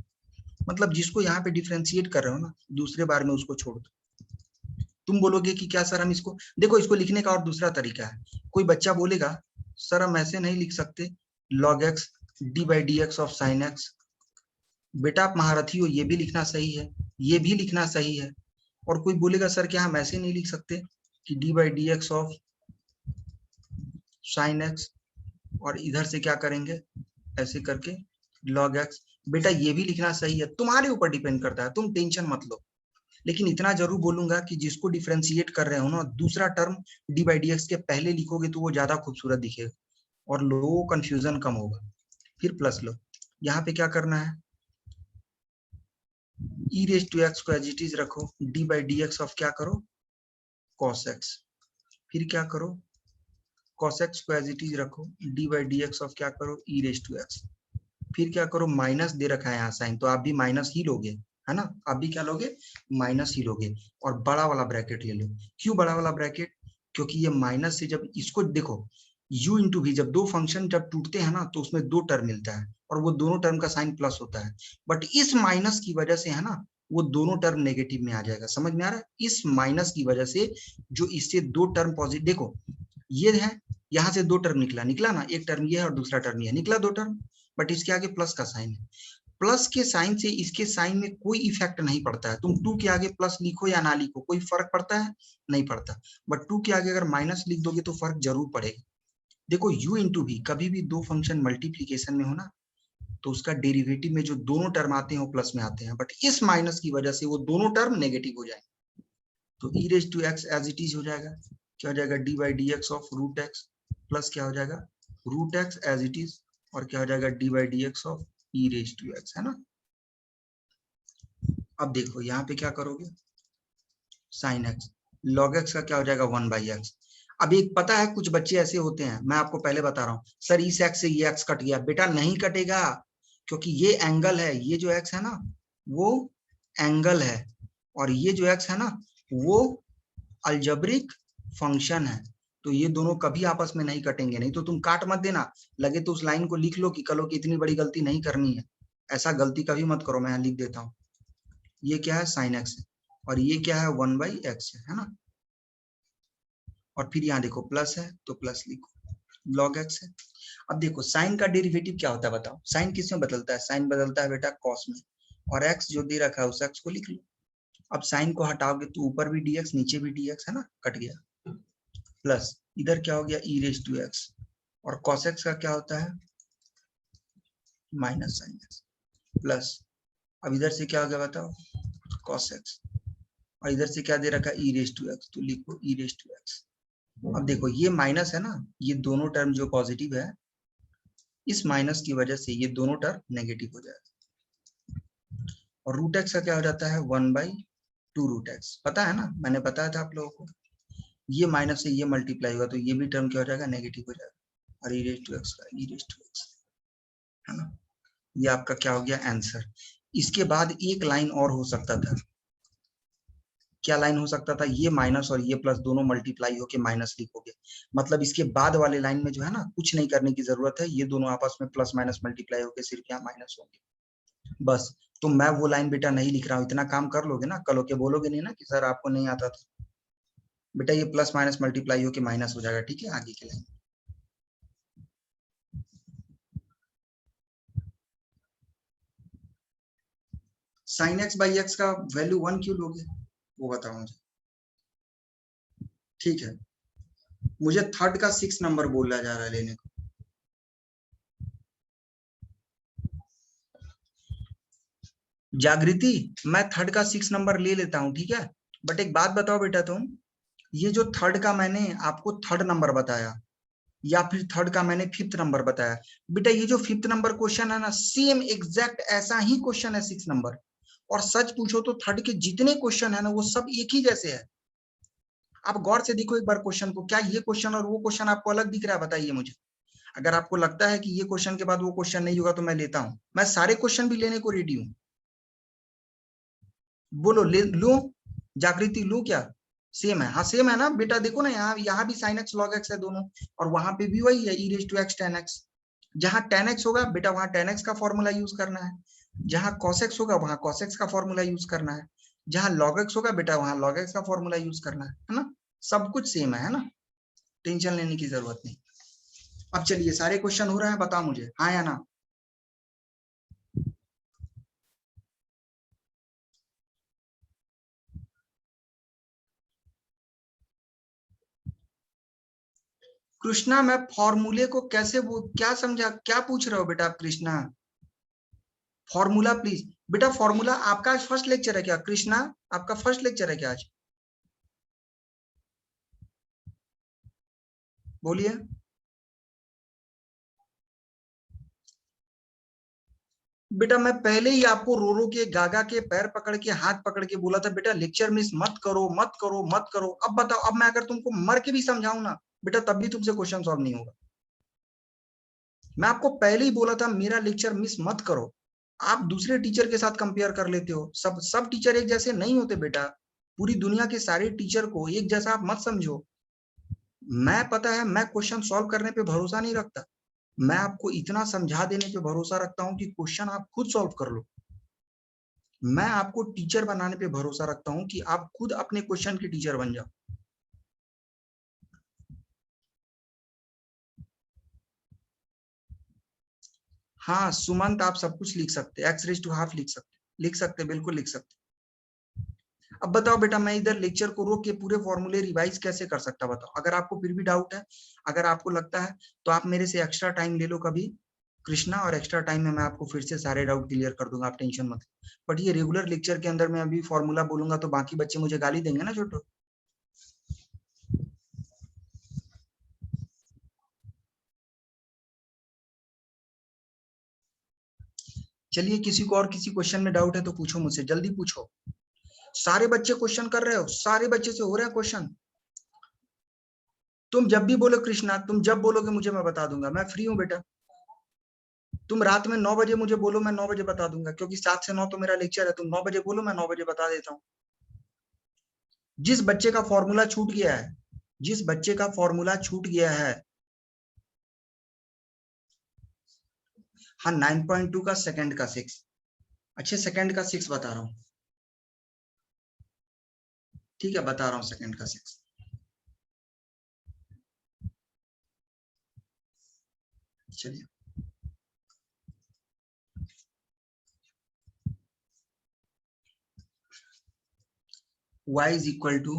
मतलब जिसको यहाँ पे डिफ्रेंशिएट कर रहे हो ना, दूसरे बार में उसको छोड़ दो। तुम बोलोगे कि क्या सर हम इसको, देखो इसको लिखने का और दूसरा तरीका है। कोई बच्चा बोलेगा सर हम ऐसे नहीं लिख सकते, log x D by d x of sine x. बेटा आप महारथी हो, ये भी लिखना सही है, ये भी लिखना सही है। और कोई बोलेगा सर क्या हम ऐसे नहीं लिख सकते कि D by d x of sine x, और इधर से क्या करेंगे ऐसे करके लॉग एक्स। बेटा ये भी लिखना सही है, तुम्हारे ऊपर डिपेंड करता है, तुम टेंशन मत लो। लेकिन इतना जरूर बोलूंगा कि जिसको डिफ्रेंशिएट कर रहे हो ना, दूसरा term D by d x के पहले लिखोगे तो वो ज्यादा खूबसूरत दिखेगा और लोगों को कंफ्यूजन कम होगा। फिर प्लस लो, यहाँ पे क्या करना है, e रेज टू एक्स को एज इट इज रखो, D by d x of क्या करो, cos x, फिर क्या करो, cos x को एज इट इज रखो, D by d x of क्या करो, e रेज टू एक्स, फिर क्या करो, माइनस दे रखा है यहाँ साइन, तो आप भी माइनस ही लोगे, है ना, आप भी क्या लोगे, माइनस ही लोगे। और बड़ा वाला ब्रैकेट ले लो। क्यों बड़ा वाला ब्रैकेट, क्योंकि ये माइनस से जब इसको देखो, u इंटू v, जब दो फंक्शन जब टूटते हैं ना तो उसमें दो टर्म मिलता है और वो दोनों टर्म का साइन प्लस होता है, बट इस माइनस की वजह से है ना वो दोनों टर्म नेगेटिव में आ जाएगा। समझ में आ रहा है, इस माइनस की वजह से जो इससे दो टर्म पॉजिटिव, देखो ये है, यहाँ से दो टर्म निकला निकला ना, एक टर्म ये है और दूसरा टर्म ये है, निकला दो टर्म, बट इसके आगे प्लस का साइन है। प्लस के साइन से इसके साइन में कोई इफेक्ट नहीं पड़ता है, तुम टू के आगे प्लस लिखो या ना लिखो कोई फर्क पड़ता है, नहीं पड़ता। बट टू के आगे अगर माइनस लिख दोगे तो फर्क जरूर पड़ेगा। देखो u इंटू भी, कभी भी दो फंक्शन मल्टीप्लीकेशन में हो ना तो उसका डेरिवेटिव में जो दोनों टर्म आते हैं वो प्लस में आते हैं, बट इस माइनस की वजह से वो दोनों टर्म नेगेटिव हो जाएंगे। तो e raise to x as it is हो जाएगा, क्या हो जाएगा, d by d x of root x, plus क्या हो जाएगा, root x as it is, और क्या हो जाएगा, d by d x of e raise to x, है ना। अब देखो यहाँ पे क्या करोगे, साइन एक्स, लॉग एक्स का क्या हो जाएगा, वन बाई एक्स। अब एक पता है कुछ बच्चे ऐसे होते हैं, मैं आपको पहले बता रहा हूँ, सर इस एक्स से ये एक्स कट गया, बेटा नहीं कटेगा, क्योंकि ये एंगल है, ये जो एक्स है ना वो एंगल है, और ये जो एक्स है ना वो अलजेब्रिक फंक्शन है, तो ये दोनों कभी आपस में नहीं कटेंगे। नहीं तो तुम काट मत देना, लगे तो उस लाइन को लिख लो कि कलो की इतनी बड़ी गलती नहीं करनी है, ऐसा गलती कभी मत करो। मैं यहाँ लिख देता हूँ, ये क्या है, साइन एक्स है, और ये क्या है, वन बाई एक्स है ना। और फिर यहाँ देखो प्लस है तो प्लस लिखो, लॉग एक्स है। अब देखो साइन का डेरिवेटिव क्या होता है बताओ, साइन किस में बदलता है, साइन बदलता है बेटा कॉस में, और एक्स जो दे रखा है उस एक्स को लिख लो। अब साइन को हटाओगे तो ऊपर भी dx नीचे भी dx, है ना, कट गया, प्लस इधर क्या हो गया, e रेज टू एक्स, और cos x का क्या होता है, माइनस साइन एक्स, प्लस अब इधर से क्या हो गया बताओ, cos x, और इधर से क्या दे रखा है, e रेज टू एक्स, तो लिखो e रेज टू एक्स। अब देखो ये माइनस है ना, ये दोनों टर्म जो पॉजिटिव है, इस माइनस की वजह से ये दोनों टर्म नेगेटिव हो जाएगा, और रूट एक्स का क्या हो जाता है, one by two root x, पता है ना, मैंने बताया था आप लोगों को, ये माइनस से ये मल्टीप्लाई होगा तो ये भी टर्म क्या हो जाएगा, नेगेटिव हो जाएगा, और e रेज टू एक्स का e रेज टू एक्स, है ना। ये आपका क्या हो गया आंसर। इसके बाद एक लाइन और हो सकता था, क्या लाइन हो सकता था, ये माइनस और ये प्लस दोनों मल्टीप्लाई होके माइनस लिखोगे, मतलब इसके बाद वाले लाइन में जो है ना कुछ नहीं करने की जरूरत है, ये दोनों आपस में प्लस माइनस मल्टीप्लाई होके सिर्फ यहाँ माइनस होंगे, बस तो मैं वो लाइन बेटा नहीं लिख रहा हूँ, इतना काम कर लोगे ना, कल होके बोलोगे नहीं ना कि सर आपको नहीं आता था। बेटा ये प्लस माइनस मल्टीप्लाई होके माइनस हो जाएगा, ठीक है, आगे के line. Sine x by x का वैल्यू 1 क्यों लोगे, वो बताओ मुझे। ठीक है, मुझे थर्ड का 6 नंबर बोला जा रहा है लेने को। जागृति, मैं थर्ड का 6 नंबर ले लेता हूँ, ठीक है, बट एक बात बताओ बेटा तुम, ये जो थर्ड का मैंने आपको थर्ड नंबर बताया या फिर थर्ड का मैंने फिफ्थ नंबर बताया, बेटा ये जो फिफ्थ नंबर क्वेश्चन है ना, सेम एग्जैक्ट ऐसा ही क्वेश्चन है 6 नंबर। और सच पूछो तो थर्ड के जितने क्वेश्चन है ना वो सब एक ही जैसे है। आप गौर से देखो एक बार क्वेश्चन को, क्या ये क्वेश्चन और वो क्वेश्चन आपको अलग दिख रहा है, बताइए मुझे। अगर आपको लगता है कि ये क्वेश्चन के बाद वो क्वेश्चन नहीं होगा तो मैं लेता हूं, मैं सारे क्वेश्चन भी लेने को रेडी हूं। बोलो ले लूं, जागृति लूं क्या? सेम है, हाँ सेम है ना बेटा, देखो ना यहाँ भी साइन एक्स लॉग एक्स है दोनों, और वहां पे भी वही है e raise to x tan x. जहां टेन एक्स होगा बेटा वहां टेन एक्स का फॉर्मूला यूज करना है, जहां कॉस एक्स होगा वहां कॉस एक्स का फॉर्मूला यूज करना है, जहां लॉग एक्स होगा बेटा वहां लॉग एक्स का फॉर्मूला यूज करना है ना। सब कुछ सेम है ना, टेंशन लेने की जरूरत नहीं। अब चलिए सारे क्वेश्चन हो रहे हैं, बताओ मुझे हाँ या ना। कृष्णा मैं फॉर्मूले को कैसे वो क्या समझा, क्या पूछ रहे हो बेटा आप कृष्णा? फॉर्मूला प्लीज बेटा, फॉर्मूला आपका आज फर्स्ट लेक्चर है क्या कृष्णा? आपका फर्स्ट लेक्चर है क्या आज? बोलिए। बेटा मैं पहले ही आपको रो रो के गागा के पैर पकड़ के हाथ पकड़ के बोला था बेटा लेक्चर मिस मत करो मत करो मत करो। अब बताओ, अब मैं अगर तुमको मर के भी समझाऊं ना बेटा तब भी तुमसे क्वेश्चन सॉल्व नहीं होगा। मैं आपको पहले ही बोला था मेरा लेक्चर मिस मत करो। आप दूसरे टीचर के साथ कंपेयर कर लेते हो, सब टीचर एक जैसे नहीं होते बेटा। पूरी दुनिया के सारे टीचर को एक जैसा आप मत समझो। मैं पता है मैं क्वेश्चन सॉल्व करने पे भरोसा नहीं रखता, मैं आपको इतना समझा देने पे भरोसा रखता हूँ कि क्वेश्चन आप खुद सॉल्व कर लो। मैं आपको टीचर बनाने पे भरोसा रखता हूँ कि आप खुद अपने क्वेश्चन के टीचर बन जाओ। हाँ सुमंत, आप सब कुछ लिख सकते, एक्स रेज टू हाफ लिख सकते बिल्कुल लिख सकते। अब बताओ बेटा मैं इधर लेक्चर को रोक के पूरे फॉर्मूले रिवाइज कैसे कर सकता, बताओ। अगर आपको फिर भी डाउट है, अगर आपको लगता है तो आप मेरे से एक्स्ट्रा टाइम ले लो कभी कृष्णा, और एक्स्ट्रा टाइम में मैं आपको फिर से सारे डाउट क्लियर कर दूंगा, आप टेंशन मत। बट ये रेगुलर लेक्चर के अंदर मैं अभी फॉर्मूला बोलूंगा तो बाकी बच्चे मुझे गाली देंगे ना छोटो। चलिए किसी को और किसी क्वेश्चन में डाउट है तो पूछो मुझसे, जल्दी पूछो। सारे बच्चे क्वेश्चन कर रहे हो, सारे बच्चे से हो रहे हैं क्वेश्चन। तुम जब भी बोलो कृष्णा, तुम जब बोलोगे मुझे मैं बता दूंगा, मैं फ्री हूँ बेटा। तुम रात में 9 बजे मुझे बोलो, मैं 9 बजे बता दूंगा, क्योंकि 7 से 9 तो मेरा लेक्चर है। तुम 9 बजे बोलो, मैं 9 बजे बता देता हूँ। जिस बच्चे का फॉर्मूला छूट गया है, जिस बच्चे का फॉर्मूला छूट गया है, हाँ 9.2 का सेकंड का 6। अच्छे सेकंड का 6 बता रहा हूँ, ठीक है बता रहा हूँ सेकंड का 6। चलिए y is equal to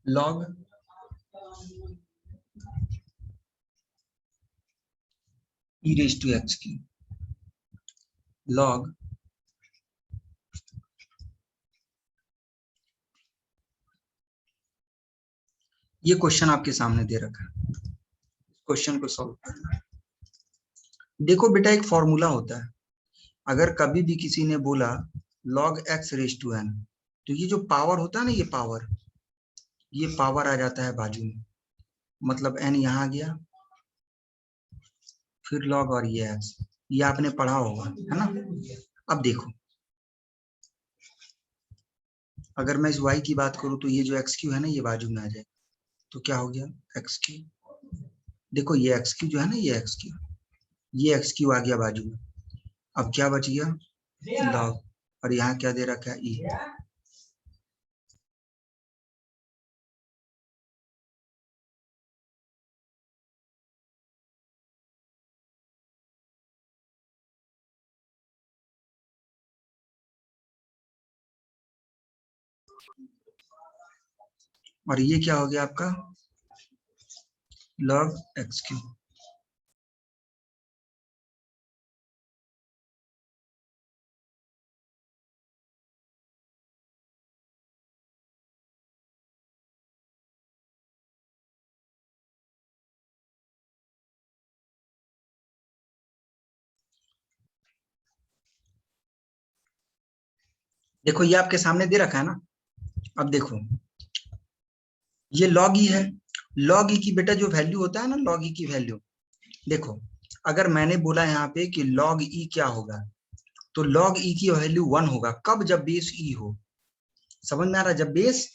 log e raise to x की लॉग ये क्वेश्चन आपके सामने दे रखा है, क्वेश्चन को सॉल्व करना है। देखो बेटा एक फॉर्मूला होता है, अगर कभी भी किसी ने बोला log x raise to n, तो ये जो पावर होता है ना, ये पावर आ जाता है बाजू में, मतलब n यहाँ आ गया, फिर log और ये x, ये आपने पढ़ा होगा है ना। अब देखो अगर मैं इस y की बात करूं तो ये जो एक्स क्यू है ना ये बाजू में आ जाए, तो क्या हो गया एक्स क्यू। देखो ये एक्स क्यू जो है ना, ये एक्स क्यू आ गया बाजू में, अब क्या बच गया, लॉग, और यहाँ क्या दे रखा है, ई। और ये क्या हो गया आपका, log एक्स क्यू। देखो ये आपके सामने दे रखा है ना। अब देखो ये log ई है, log ई की बेटा जो वैल्यू होता है ना, log ई की वैल्यू, देखो अगर मैंने बोला यहाँ पे कि log ई क्या होगा, तो log ई की वैल्यू 1 होगा। कब, जब बेस ई हो। समझ में आ रहा है, जब बेस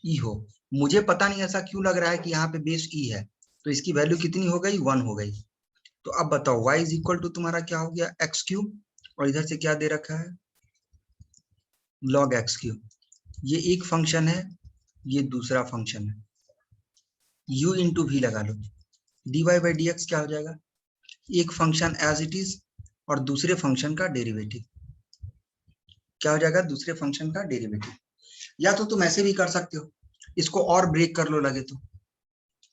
ई हो। मुझे पता नहीं ऐसा क्यों लग रहा है कि यहाँ पे बेस ई है, तो इसकी वैल्यू कितनी हो गई, 1 हो गई। तो अब बताओ y इज इक्वल टू तुम्हारा क्या हो गया, एक्स क्यूब, और इधर से क्या दे रखा है, log एक्स क्यूब। ये एक फंक्शन है, ये दूसरा फंक्शन है, u इंटू वी लगा लो, dy बाई डी एक्स क्या हो जाएगा, एक फंक्शन एज इट इज और दूसरे फंक्शन का डेरिवेटिव। क्या हो जाएगा, दूसरे फंक्शन का डेरिवेटिव। या तो तुम ऐसे भी कर सकते हो, इसको और ब्रेक कर लो लगे तो,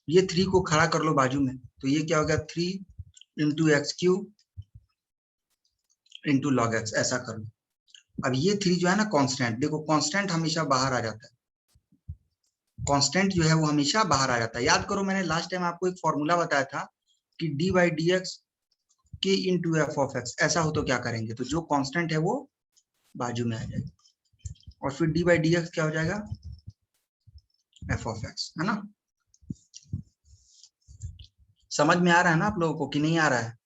ये 3 को खड़ा कर लो बाजू में, तो ये क्या हो गया, 3 into x cube into log x, ऐसा कर लो। अब ये 3 जो है ना कांस्टेंट, देखो कांस्टेंट हमेशा बाहर आ जाता है, कांस्टेंट जो है वो हमेशा बाहर आ जाता है। याद करो मैंने लास्ट टाइम आपको एक फॉर्मूला बताया था कि डी बाई डी एक्स के इंटू एफ ऑफ एक्स, ऐसा हो तो क्या करेंगे, तो जो कांस्टेंट है वो बाजू में आ जाएगा, और फिर डी बाई डी एक्स क्या हो जाएगा, एफ ऑफ एक्स, है ना। समझ में आ रहा है ना आप लोगों को कि नहीं आ रहा है।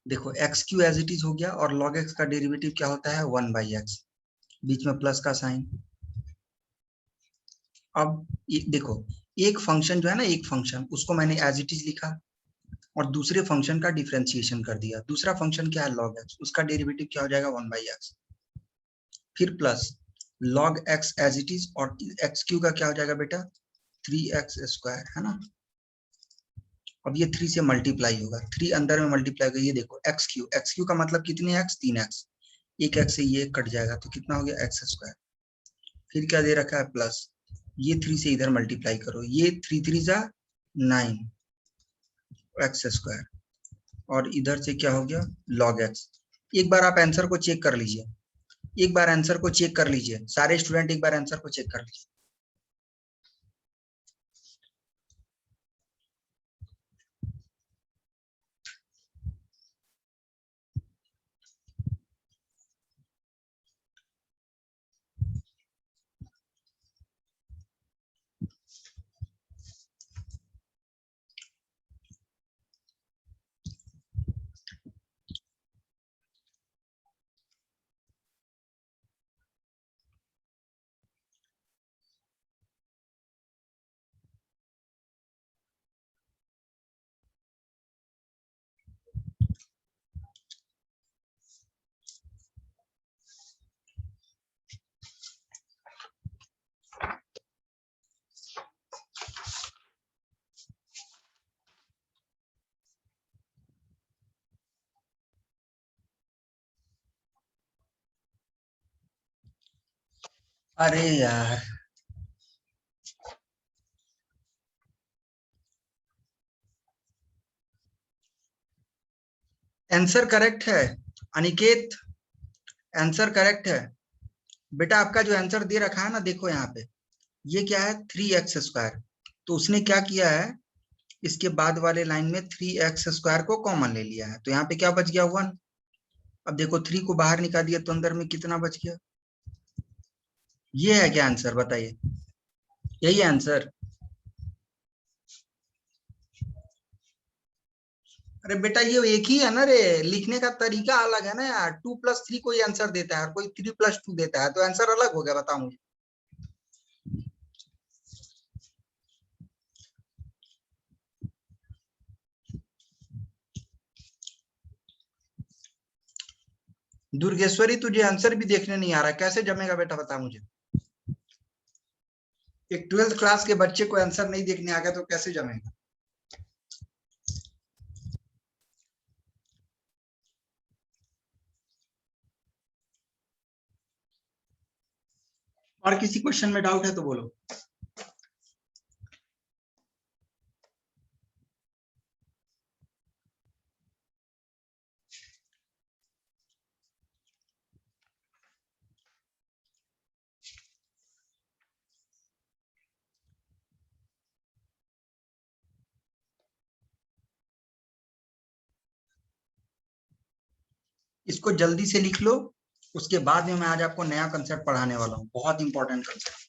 देखो x Q as it is हो गया, और लॉग एक्स का डेरिवेटिव क्या होता है, 1 बाई एक्स, बीच में प्लस का साइन। अब देखो एक फंक्शन जो है ना, एक फंक्शन उसको मैंने एज इट इज लिखा, और दूसरे फंक्शन का डिफरेंशिएशन कर दिया। दूसरा फंक्शन क्या है, log x, उसका डेरिवेटिव क्या हो जाएगा, 1 बाई एक्स, फिर plus log x as it is, और एक्स क्यू का क्या हो जाएगा बेटा, 3x स्क्वायर, है ना। अब ये 3 से मल्टीप्लाई होगा, 3 अंदर में मल्टीप्लाई होगा, ये देखो एक्स क्यू का मतलब कितने एक्स, 3x, एक एक्स से ये कट जाएगा, तो कितना हो गया, एक्स स्क्वायर। फिर क्या दे रखा है, प्लस ये 3 से इधर मल्टीप्लाई करो, ये 3 3 जा 9 एक्स स्क्वायर, और इधर से क्या हो गया, log x। एक बार आप आंसर को चेक कर लीजिए, एक बार आंसर को चेक कर लीजिए, सारे स्टूडेंट एक बार आंसर को चेक कर लीजिए। अरे यार, आंसर करेक्ट है अनिकेत, आंसर करेक्ट है बेटा। आपका जो आंसर दे रखा है ना, देखो यहाँ पे ये क्या है, 3x स्क्वायर, तो उसने क्या किया है, इसके बाद वाले लाइन में 3x स्क्वायर को कॉमन ले लिया है, तो यहाँ पे क्या बच गया, 1। अब देखो 3 को बाहर निकाल दिया, तो अंदर में कितना बच गया, ये है क्या आंसर, बताइए, यही है आंसर। अरे बेटा ये एक ही है ना रे, लिखने का तरीका अलग है ना यार, 2+3 कोई आंसर देता है और कोई 3+2 देता है, तो आंसर अलग हो गया, बताओ मुझे। दुर्गेश्वरी तुझे आंसर भी देखने नहीं आ रहा, कैसे जमेगा बेटा बता मुझे। एक 12th क्लास के बच्चे को आंसर नहीं देखने आ गया तो कैसे जमेगा। और किसी क्वेश्चन में डाउट है तो बोलो। इसको जल्दी से लिख लो, उसके बाद में मैं आज आपको नया कंसेप्ट पढ़ाने वाला हूँ, बहुत इंपॉर्टेंट कंसेप्ट।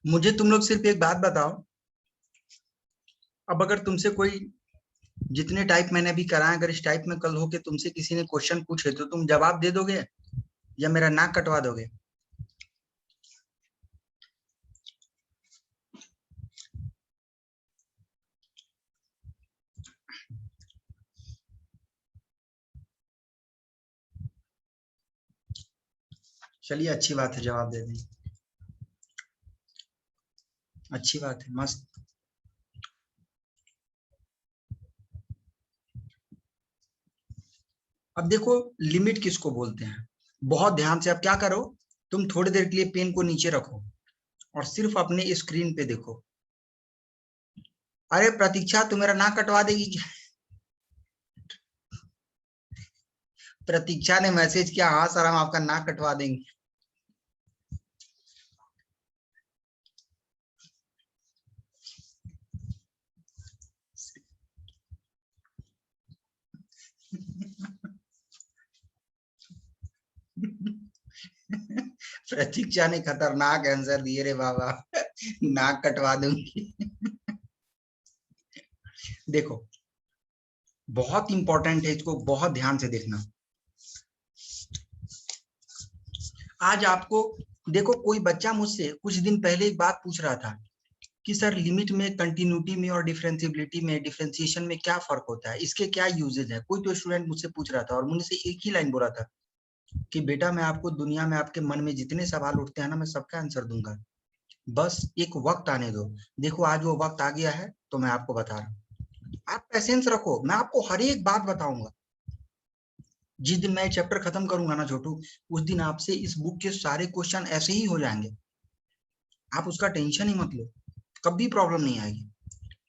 मुझे तुम लोग सिर्फ एक बात बताओ, अब अगर तुमसे कोई, जितने टाइप मैंने अभी कराए, अगर इस टाइप में कल हो के तुमसे किसी ने क्वेश्चन पूछे तो तुम जवाब दे दोगे या मेरा नाक कटवा दोगे? चलिए अच्छी बात है, जवाब दे दें, अच्छी बात है, मस्त। अब देखो लिमिट किसको बोलते हैं, बहुत ध्यान से। अब क्या करो, तुम थोड़ी देर के लिए पेन को नीचे रखो और सिर्फ अपने स्क्रीन पे देखो। अरे प्रतीक्षा, तू मेरा नाक कटवा देगी क्या? प्रतीक्षा ने मैसेज किया, हाँ सर हम आपका नाक कटवा देंगे। प्रतीक्षा ने खतरनाक आंसर दिए रे बाबा। नाक कटवा दूंगी। देखो बहुत इंपॉर्टेंट है, इसको बहुत ध्यान से देखना। आज आपको देखो, कोई बच्चा मुझसे कुछ दिन पहले एक बात पूछ रहा था कि सर लिमिट में, कंटिन्यूटी में और डिफरेंशिएबिलिटी में, डिफरेंशिएशन में क्या फर्क होता है, इसके क्या यूजेज है। कोई तो स्टूडेंट मुझसे पूछ रहा था और मुझसे एक ही लाइन बोला था कि बेटा मैं आपको दुनिया में आपके मन में जितने सवाल उठते हैं ना, मैं सबका आंसर दूंगा, बस एक वक्त आने दो। देखो आज वो वक्त आ गया है तो मैं आपको बता रहा हूँ। आप पेशेंस रखो, मैं आपको हर एक बात बताऊंगा। जिस दिन मैं चैप्टर खत्म करूंगा ना छोटू, उस दिन आपसे इस बुक के सारे क्वेश्चन ऐसे ही हो जाएंगे। आप उसका टेंशन ही मत लो, कभी प्रॉब्लम नहीं आएगी।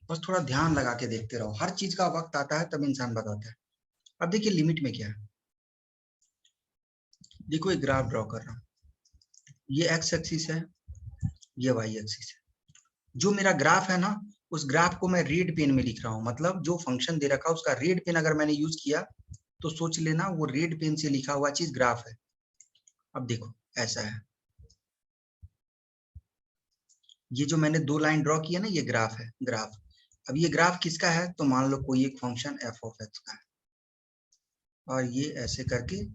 बस थोड़ा ध्यान लगा के देखते रहो, हर चीज का वक्त आता है तब इंसान बताता है। अब देखिए लिमिट में क्या है। देखो एक ग्राफ ड्रॉ कर रहा हूँ, ये एक्स एक्सिस है, ये वाई एक्सिस है। जो मेरा ग्राफ है ना, उस ग्राफ को मैं रेड पेन में लिख रहा हूँ। मतलब जो फंक्शन दे रखा है उसका रेड पेन अगर मैंने यूज किया तो सोच लेना वो रेड पेन से लिखा हुआ चीज ग्राफ है। अब देखो ऐसा है, ये जो मैंने दो लाइन ड्रॉ किया ना, ये ग्राफ है, ग्राफ। अब ये ग्राफ किसका है, तो मान लो कोई एक फंक्शन एफ ऑफ एक्स का है, और ये ऐसे करके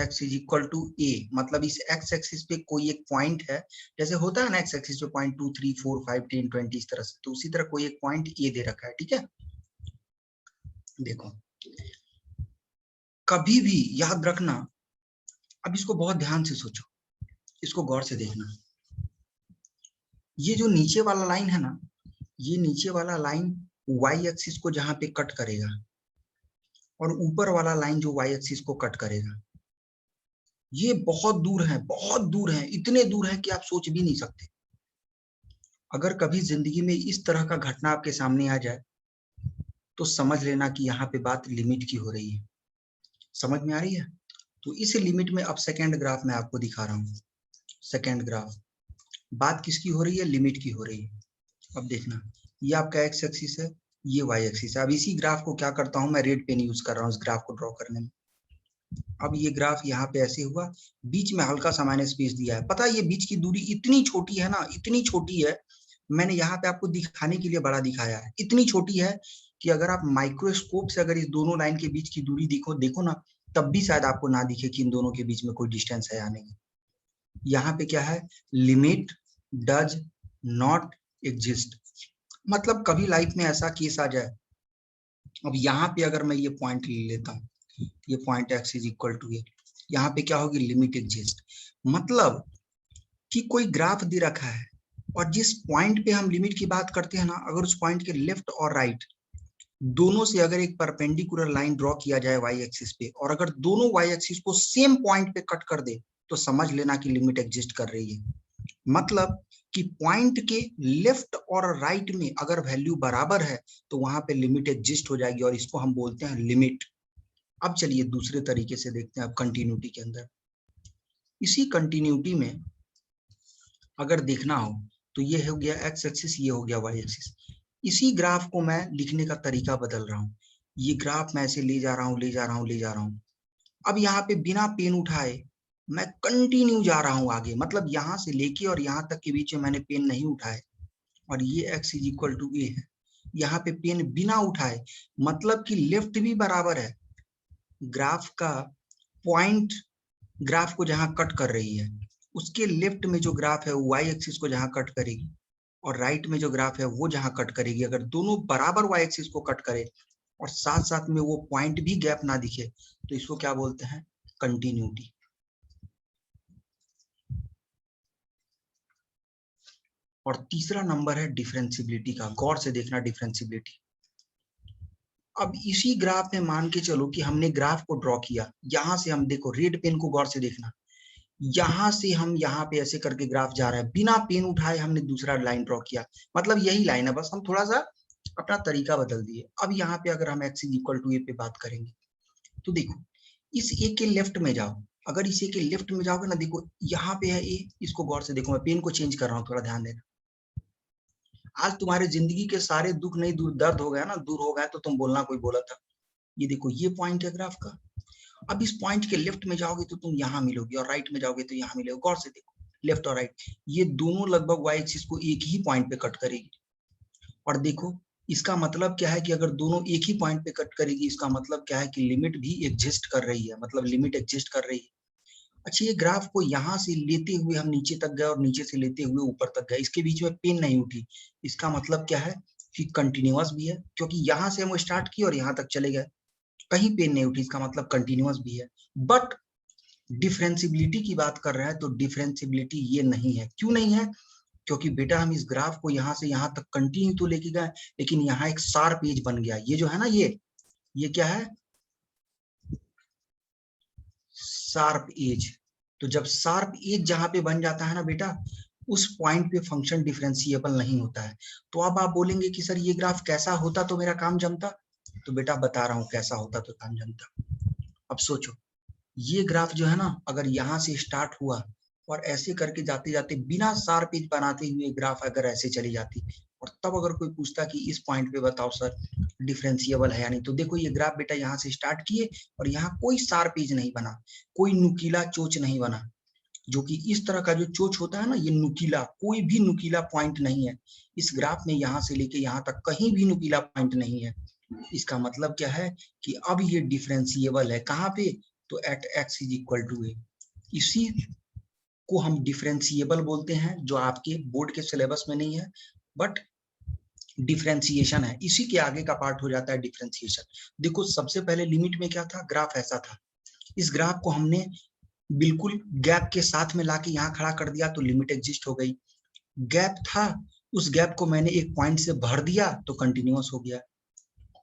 x इज इक्वल टू ए, मतलब इस x एक्सिस पे कोई एक पॉइंट है। जैसे होता है ना x एक्सिस पे पॉइंट 2 3 4 5 10 20 इस तरह से, तो उसी तरह कोई एक पॉइंट ए दे रखा है। ठीक है, देखो कभी भी याद रखना, अब इसको बहुत ध्यान से सोचो, इसको गौर से देखना। ये जो नीचे वाला लाइन है ना, ये नीचे वाला लाइन y एक्सिस को जहां पे कट करेगा, और ऊपर वाला लाइन जो y एक्सिस को कट करेगा, ये बहुत दूर है, बहुत दूर है, इतने दूर है कि आप सोच भी नहीं सकते। अगर कभी जिंदगी में इस तरह का घटना आपके सामने आ जाए तो समझ लेना कि यहाँ पे बात लिमिट की हो रही है। समझ में आ रही है? तो इस लिमिट में अब सेकेंड ग्राफ मैं आपको दिखा रहा हूँ। सेकेंड ग्राफ, बात किसकी हो रही है, लिमिट की हो रही है। अब देखना, ये आपका एक्स एक्सिस है, ये वाई एक्सिस है। अब इसी ग्राफ को क्या करता हूँ मैं, रेड पेन यूज कर रहा हूँ इस ग्राफ को ड्रॉ करने में। अब ये ग्राफ यहाँ पे ऐसे हुआ, बीच में हल्का सा मैंने स्पेस दिया है। पता है ये बीच की दूरी इतनी छोटी है ना, इतनी छोटी है, मैंने यहाँ पे आपको दिखाने के लिए बड़ा दिखाया है। इतनी छोटी है कि अगर आप माइक्रोस्कोप से अगर इस दोनों लाइन के बीच की दूरी देखो ना, तब भी शायद आपको ना दिखे कि इन दोनों के बीच में कोई डिस्टेंस है या नहीं। यहाँ पे क्या है, लिमिट डज नॉट एग्जिस्ट। मतलब कभी लाइफ में ऐसा केस आ जाए, अब यहाँ पे अगर मैं ये पॉइंट ले लेता हूँ, ये point x is equal to A, यहाँ पे क्या होगी, लिमिट एग्जिस्ट। मतलब कि कोई ग्राफ दे रखा है, और जिस पॉइंट पे हम लिमिट की बात करते हैं ना, अगर उस पॉइंट के लेफ्ट और राइट दोनों से अगर एक परपेंडिकुलर लाइन ड्रॉ किया जाए वाई एक्सिस पे, और अगर दोनों वाई एक्सिस को सेम पॉइंट पे कट कर दे, तो समझ लेना कि लिमिट एग्जिस्ट कर रही है। मतलब कि पॉइंट के लेफ्ट और राइट में अगर वैल्यू बराबर है तो वहां पे लिमिट एग्जिस्ट हो जाएगी, और इसको हम बोलते हैं लिमिट। अब चलिए दूसरे तरीके से देखते हैं, अब कंटिन्यूटी के अंदर, इसी कंटिन्यूटी में अगर देखना हो तो ये हो गया एक्स एक्सिस, ये हो गया वाई एक्सिस। इसी ग्राफ को मैं लिखने का तरीका बदल रहा हूँ। ये ग्राफ मैं ऐसे ले जा रहा हूँ, ले जा रहा हूँ, ले जा रहा हूँ। अब यहाँ पे बिना पेन उठाए मैं कंटिन्यू जा रहा हूँ आगे, मतलब यहाँ से लेके और यहाँ तक के बीच में मैंने पेन नहीं उठाए, और ये x इज इक्वल टू ए है। यहाँ पे पेन बिना उठाए, मतलब कि लेफ्ट भी बराबर है। ग्राफ का पॉइंट, ग्राफ को जहां कट कर रही है, उसके लेफ्ट में जो ग्राफ है वो वाई एक्सिस को जहां कट करेगी, और राइट में जो ग्राफ है वो जहां कट करेगी, अगर दोनों बराबर वाई एक्सिस को कट करे और साथ साथ में वो पॉइंट भी गैप ना दिखे, तो इसको क्या बोलते हैं, कंटिन्यूटी। और तीसरा नंबर है डिफरेंशियबिलिटी का। गौर से देखना डिफरेंशियबिलिटी। अब इसी ग्राफ में मान के चलो कि हमने ग्राफ को ड्रॉ किया, यहां से हम देखो रेड पेन को गौर से देखना, यहां से हम यहाँ पे ऐसे करके ग्राफ जा रहा है, बिना पेन उठाए हमने दूसरा लाइन ड्रॉ किया। मतलब यही लाइन है, बस हम थोड़ा सा अपना तरीका बदल दिए। अब यहाँ पे अगर हम x इज इक्वल टू ए पे बात करेंगे, तो देखो इस ए के लेफ्ट में जाओ, अगर इस ए के लेफ्ट में जाओगे ना, देखो यहाँ पे है ए, इसको गौर से देखो, मैं पेन को चेंज कर रहा हूँ, थोड़ा ध्यान देना। आज तुम्हारे जिंदगी के सारे दुख नहीं दूर, दर्द हो गया ना, दूर हो गया, तो तुम बोलना कोई बोला था। ये देखो ये पॉइंट है ग्राफ का। अब इस पॉइंट के लेफ्ट में जाओगे तो तुम यहाँ मिलोगे, और राइट में जाओगे तो यहाँ मिलोगे। गौर से देखो लेफ्ट और राइट, ये दोनों लगभग वाई एक्सिस को एक ही पॉइंट पे कट करेगी। और देखो इसका मतलब क्या है कि अगर दोनों एक ही पॉइंट पे कट करेगी, इसका मतलब क्या है कि लिमिट भी एग्जिस्ट कर रही है, मतलब लिमिट एग्जिस्ट कर रही है। अच्छा, ये ग्राफ को यहाँ से लेते हुए हम नीचे तक गए, और नीचे से लेते हुए ऊपर तक गए, इसके बीच में पेन नहीं उठी, इसका मतलब क्या है कि कंटिन्यूअस भी है, क्योंकि यहाँ से हम स्टार्ट किए और यहाँ तक चले गए, कहीं पेन नहीं उठी, इसका मतलब कंटिन्यूअस भी है। बट डिफरेंशियबिलिटी की बात कर रहे हैं तो डिफरेंशियबिलिटी ये नहीं है। क्यों नहीं है? क्योंकि बेटा हम इस ग्राफ को यहाँ से यहाँ तक कंटिन्यू तो लेके गए, लेकिन यहाँ एक शार्प एज बन गया। ये जो है ना, ये क्या है, शार्प एज। तो जब शार्प एज जहां पे बन जाता है ना बेटा, उस पॉइंट पे फंक्शन डिफरेंशिएबल नहीं होता है। तो अब आप बोलेंगे कि सर ये ग्राफ कैसा होता तो मेरा काम जमता। तो बेटा बता रहा हूं कैसा होता तो काम जमता। अब सोचो, ये ग्राफ जो है ना, अगर यहाँ से स्टार्ट हुआ और ऐसे करके जाते जाते बिना शार्प एज बनाते हुए ग्राफ अगर ऐसे चली जाती, और तब अगर कोई पूछता कि इस पॉइंट पे बताओ सर डिफरेंशिएबल है या नहीं, तो देखो ये ग्राफ बेटा यहाँ से स्टार्ट किए और यहाँ कोई शार्प एज नहीं बना, कोई नुकीला चोच नहीं बना। जो कि इस तरह का जो चोच होता है ना, ये नुकीला, कोई भी नुकीला पॉइंट नहीं है इस ग्राफ में। यहाँ से लेके यहाँ तक कहीं भी नुकीला पॉइंट नहीं है। इसका मतलब क्या है कि अब ये डिफरेंशिएबल है। कहाँ पे? तो at x is equal to A. इसी को हम डिफरेंशिएबल बोलते हैं, जो आपके बोर्ड के सिलेबस में नहीं है, बट डिफरेंशिएशन है। इसी के आगे का पार्ट हो जाता है डिफरेंशिएशन। देखो सबसे पहले लिमिट में क्या था, ग्राफ ऐसा था। इस ग्राफ को हमने बिल्कुल गैप के साथ में लाके यहाँ खड़ा कर दिया तो लिमिट एग्जिस्ट हो गई। गैप था, उस गैप को मैंने एक पॉइंट से भर दिया तो कंटिन्यूअस हो गया।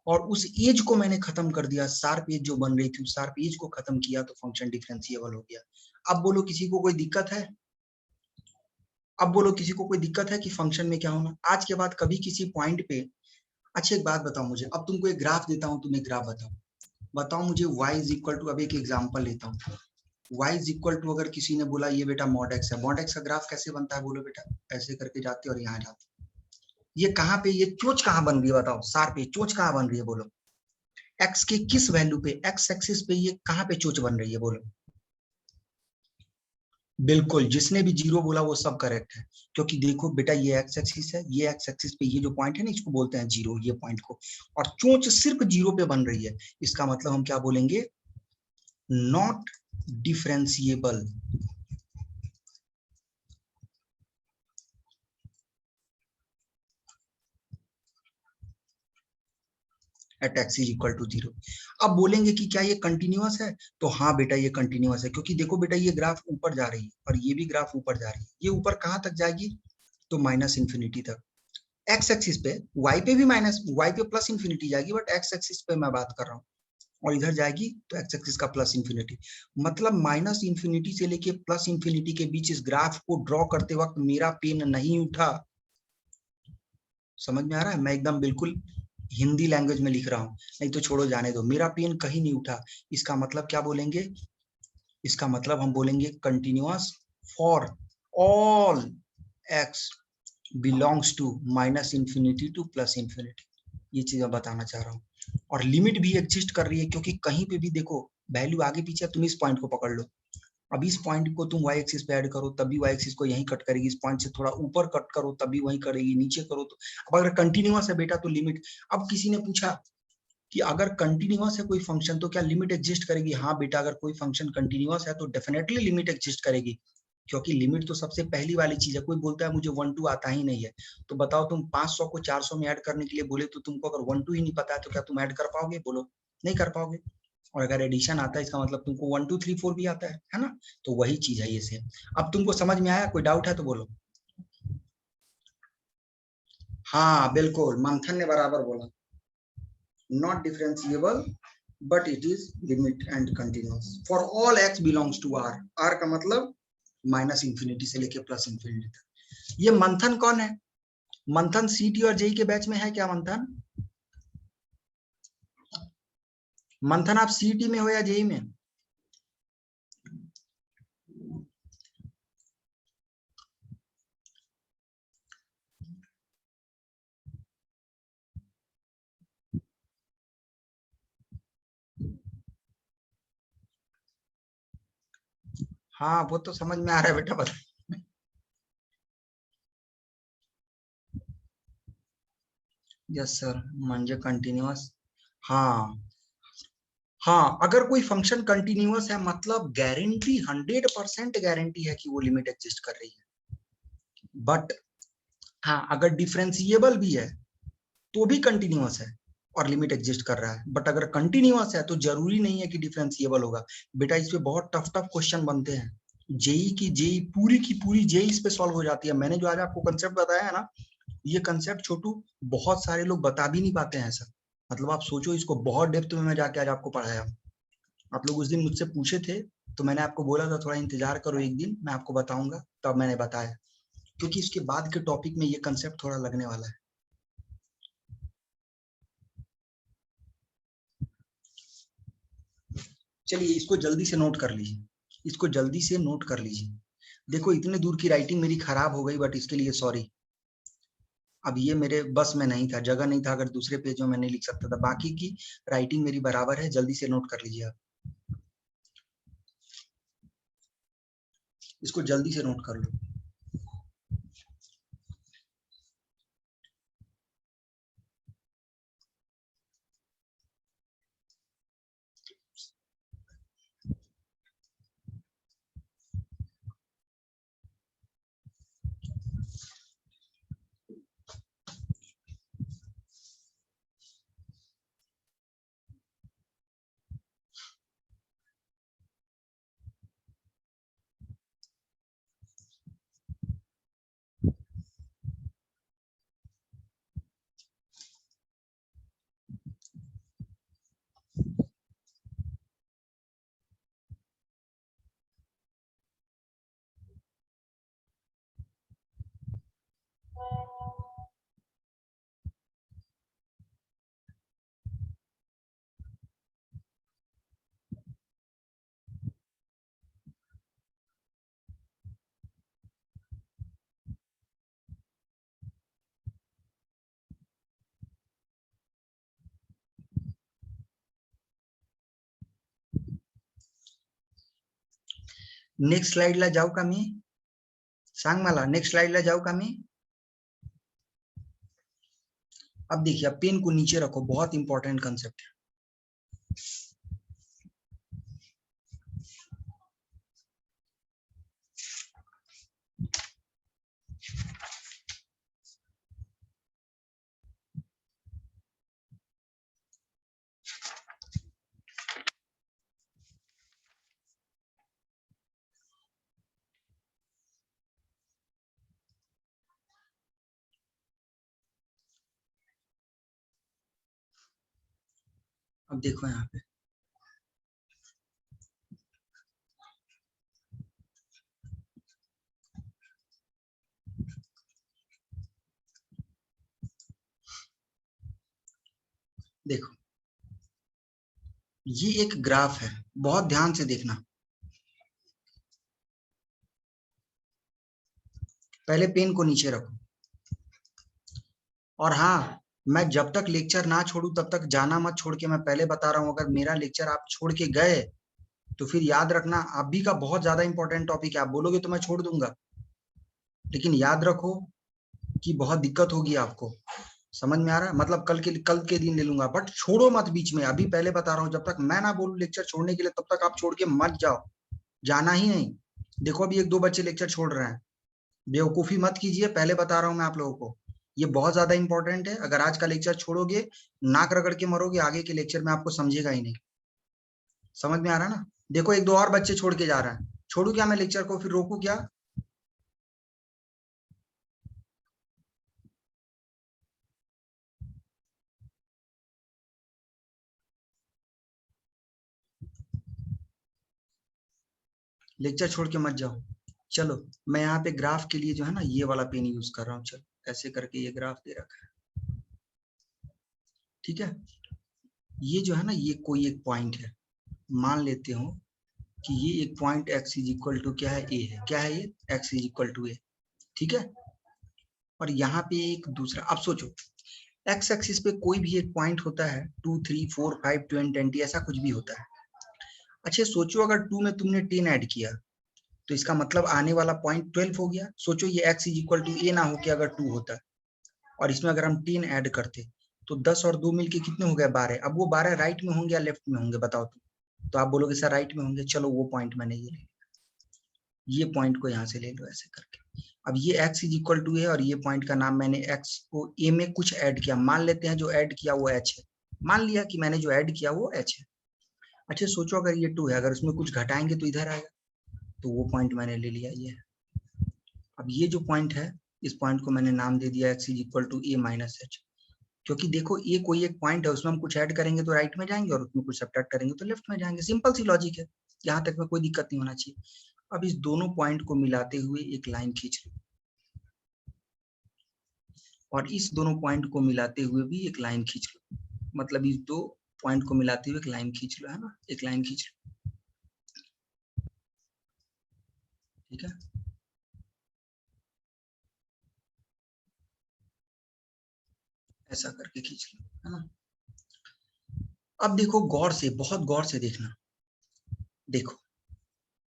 और उस एज को मैंने खत्म कर दिया, शार्प एज जो बन रही थी उस शार्प एज को खत्म किया तो फंक्शन डिफरेंशिएबल हो गया। अब बोलो किसी को कोई दिक्कत है? अब बोलो किसी को कोई दिक्कत है कि फंक्शन में क्या होना? आज के बाद कभी किसी पॉइंट पे, अच्छा एक बात बताओ मुझे, अब तुमको एक ग्राफ देता हूँ, तुम एक ग्राफ बताओ मुझे y इज इक्वल टू, अब एक एग्जाम्पल लेता हूँ, y इज इक्वल टू, अगर किसी ने बोला ये बेटा मॉड x है, मॉड x का ग्राफ कैसे बनता है बोलो बेटा? ऐसे करके जाते और यहाँ जाते। ये कहाँ पे, ये चोच कहाँ बन रही है बताओ, शार्प पे चोच कहाँ बन रही है बोलो? x के किस वैल्यू पे, x एक्सिस पे ये कहाँ पे चोच बन रही है बोलो? बिल्कुल, जिसने भी जीरो बोला वो सब करेक्ट है, क्योंकि देखो बेटा ये एक्स एक्सिस है, ये एक्स एक्सिस पे ये जो पॉइंट है ना, इसको बोलते हैं जीरो, ये पॉइंट को, और चोंच सिर्फ जीरो पे बन रही है। इसका मतलब हम क्या बोलेंगे? Not differentiable at x is equal to zero. अब बोलेंगे कि क्या ये कंटिन्यूअस है? तो हाँ बेटा ये कंटिन्यूअस है, क्योंकि देखो बेटा ये ग्राफ ऊपर जा रही है और ये भी ग्राफ ऊपर जा रही है। ये ऊपर कहाँ तक जाएगी? तो माइनस इंफिनिटी तक। एक्स एक्सिस पे, वाई पे भी माइनस, वाई पे प्लस इंफिनिटी जाएगी, बट एक्स एक्सिस पे मैं बात कर रहा हूँ, और इधर जाएगी तो एक्स एक्सिस का प्लस इंफिनिटी। मतलब माइनस इंफिनिटी से लेके प्लस इंफिनिटी के बीच इस ग्राफ को ड्रॉ करते वक्त मेरा पेन नहीं उठा। समझ में आ रहा है? मैं एकदम बिल्कुल हिंदी लैंग्वेज में लिख रहा हूँ, नहीं तो छोड़ो जाने दो, मेरा पेन कहीं नहीं उठा। इसका मतलब क्या बोलेंगे? इसका मतलब हम बोलेंगे continuous for all x belongs to minus infinity to plus infinity. ये चीज मैं बताना चाह रहा हूँ। और लिमिट भी एग्जिस्ट कर रही है, क्योंकि कहीं पे भी देखो वैल्यू आगे पीछे, तुम इस पॉइंट को पकड़ लो, अब इस पॉइंट को तुम y एक्सिस पे ऐड करो तब भी y एक्सिस को यहीं कट करेगी, इस पॉइंट से थोड़ा ऊपर कट करो तब भी वहीं करेगी, नीचे करो तो। अब अगर कंटिन्यूअस है बेटा तो लिमिट, अब किसी ने पूछा कि अगर कंटिन्यूअस है कोई फंक्शन तो क्या लिमिट एग्जिस्ट करेगी? हाँ बेटा, अगर कोई फंक्शन कंटिन्यूअस है तो डेफिनेटली लिमिट एग्जिस्ट करेगी, क्योंकि लिमिट तो सबसे पहली वाली चीज है। कोई बोलता है मुझे 1 2 आता ही नहीं है, तो बताओ तुम 500 को 400 में ऐड करने के लिए बोले तो तुमको अगर 1 2 ही नहीं पता है तो क्या तुम ऐड कर पाओगे? बोलो, नहीं कर पाओगे। और अगर एडिशन आता है इसका मतलब तुमको 1 2 3 4 भी आता है ना? तो वही चीज है ये सेम। अब तुमको समझ में आया? कोई डाउट है तो बोलो। हाँ बिल्कुल, मंथन ने बराबर बोला, not differentiable but it is limit and continuous for all x belongs to R. R का मतलब माइनस इंफिनिटी से लेके प्लस इंफिनिटी तक। ये मंथन कौन है? मंथन सीटी और जेई के बैच में है क्या? मंथन, मंथन आप सीटी में हो या जेई में? हाँ वो तो समझ में आ रहा है बेटा, बता। यस सर, म्हणजे कंटिन्यूअस। हाँ हाँ, अगर कोई फंक्शन कंटिन्यूअस है मतलब गारंटी, 100% गारंटी है कि वो लिमिट एग्जिस्ट कर रही है। बट हाँ, अगर डिफरेंशिएबल भी है तो भी कंटिन्यूअस है और लिमिट एग्जिस्ट कर रहा है। बट अगर कंटिन्यूअस है तो जरूरी नहीं है कि डिफरेंशिएबल होगा। बेटा इस पे बहुत टफ टफ क्वेश्चन बनते हैं, जेई की पूरी जेई इस पे सॉल्व हो जाती है। मैंने जो आज आपको कंसेप्ट बताया है ना, ये कंसेप्ट छोटू बहुत सारे लोग बता भी नहीं पाते हैं ऐसा। मतलब आप सोचो, इसको बहुत डेप्थ में मैं जाके आज आपको पढ़ाया। आप लोग उस दिन मुझसे पूछे थे, तो मैंने आपको बोला था थोड़ा इंतजार करो, एक दिन मैं आपको बताऊंगा, तब मैंने बताया, क्योंकि इसके बाद के टॉपिक में ये कंसेप्ट थोड़ा लगने वाला है। चलिए इसको जल्दी से नोट कर लीजिए, इसको जल्दी से नोट कर लीजिए। देखो इतने दूर की राइटिंग मेरी खराब हो गई, बट इसके लिए सॉरी। अब ये मेरे बस में नहीं था, जगह नहीं था, अगर दूसरे पेज में मैं नहीं लिख सकता था। बाकी की राइटिंग मेरी बराबर है, जल्दी से नोट कर लीजिए आप, इसको जल्दी से नोट कर लो। नेक्स्ट स्लाइड ला जाऊ का मी? सांग मला, नेक्स्ट स्लाइड ला जाऊ का मी? अब देखिए, अब पेन को नीचे रखो, बहुत इंपॉर्टेंट कंसेप्ट है। अब देखो यहाँ पे, देखो ये एक ग्राफ है, बहुत ध्यान से देखना। पहले पेन को नीचे रखो, और हाँ, मैं जब तक लेक्चर ना छोड़ू तब तक जाना मत छोड़ के। मैं पहले बता रहा हूँ, अगर मेरा लेक्चर आप छोड़ के गए तो फिर याद रखना, आप भी का बहुत ज्यादा इंपॉर्टेंट टॉपिक है, आप बोलोगे तो मैं छोड़ दूंगा, लेकिन याद रखो कि बहुत दिक्कत होगी आपको। समझ में आ रहा है? मतलब कल के दिन ले लूंगा, बट छोड़ो मत बीच में। अभी पहले बता रहा हूँ, जब तक मैं ना बोलूं लेक्चर छोड़ने के लिए, तब तक आप छोड़ के मत जाओ, जाना ही नहीं। देखो अभी 1-2 बच्चे लेक्चर छोड़ रहे हैं, बेवकूफी मत कीजिए, पहले बता रहा हूँ मैं आप लोगों को, ये बहुत ज्यादा इंपॉर्टेंट है। अगर आज का लेक्चर छोड़ोगे, नाक रगड़ के मरोगे, आगे के लेक्चर में आपको समझेगा ही नहीं। समझ में आ रहा है ना? देखो 1-2 और बच्चे छोड़ के जा रहे हैं, छोड़ू क्या मैं लेक्चर को, फिर रोकू क्या? लेक्चर छोड़ के मत जाओ। चलो मैं यहाँ पे ग्राफ के लिए जो है ना, ये वाला पेन यूज कर रहा हूँ। चलो ऐसे करके ये ग्राफ दे रखा है, ठीक है। ये जो है ना, ये कोई एक पॉइंट है, मान लेते हो कि ये एक point x is equal to क्या है, ए है। क्या है ये? x is equal to A, ठीक है। और यहाँ पे एक दूसरा, अब सोचो x एक्सिस पे कोई भी एक पॉइंट होता है, 2, 3, 4, 5, 10, 20 ऐसा कुछ भी होता है। अच्छा सोचो, अगर 2 में तुमने 10 ऐड किया, तो इसका मतलब आने वाला पॉइंट 12 हो गया। सोचो ये x इज इक्वल टू ए ना हो के अगर 2 होता, और इसमें अगर हम 10 ऐड करते, तो 10 और 2 मिलके कितने हो गए? 12। अब वो 12 राइट में होंगे या लेफ्ट में होंगे, बताओ तो आप बोलोगे सर राइट में होंगे। चलो वो पॉइंट मैंने ये पॉइंट को यहाँ से ले लो ऐसे करके। अब ये x इज इक्वल टू है, और ये पॉइंट का नाम मैंने x को a में कुछ ऐड किया, मान लेते हैं जो ऐड किया वो h है। मान लिया कि मैंने जो ऐड किया वो h है। अच्छा सोचो, अगर ये 2 है, अगर उसमें कुछ घटाएंगे तो इधर आएगा, तो वो पॉइंट मैंने ले लिया ये। अब ये जो पॉइंट है, इस पॉइंट को मैंने नाम दे दिया x equal to a minus h, क्योंकि देखो ये कोई एक पॉइंट है, उसमें हम कुछ ऐड करेंगे तो राइट में जाएंगे और उसमें कुछ सब्ट्रैक्ट करेंगे तो लेफ्ट में जाएंगे। सिंपल सी लॉजिक है, यहाँ तक में कोई दिक्कत नहीं होना चाहिए। अब इस दोनों पॉइंट को मिलाते हुए एक लाइन खींच लो, और इस दोनों पॉइंट को मिलाते हुए भी एक लाइन खींच लो, मतलब इस दो पॉइंट को मिलाते हुए एक लाइन खींच लो, है ना, एक लाइन खींच लो, ठीक है। ऐसा करके खींच लो, है ना। अब देखो गौर से, बहुत गौर से देखना, देखो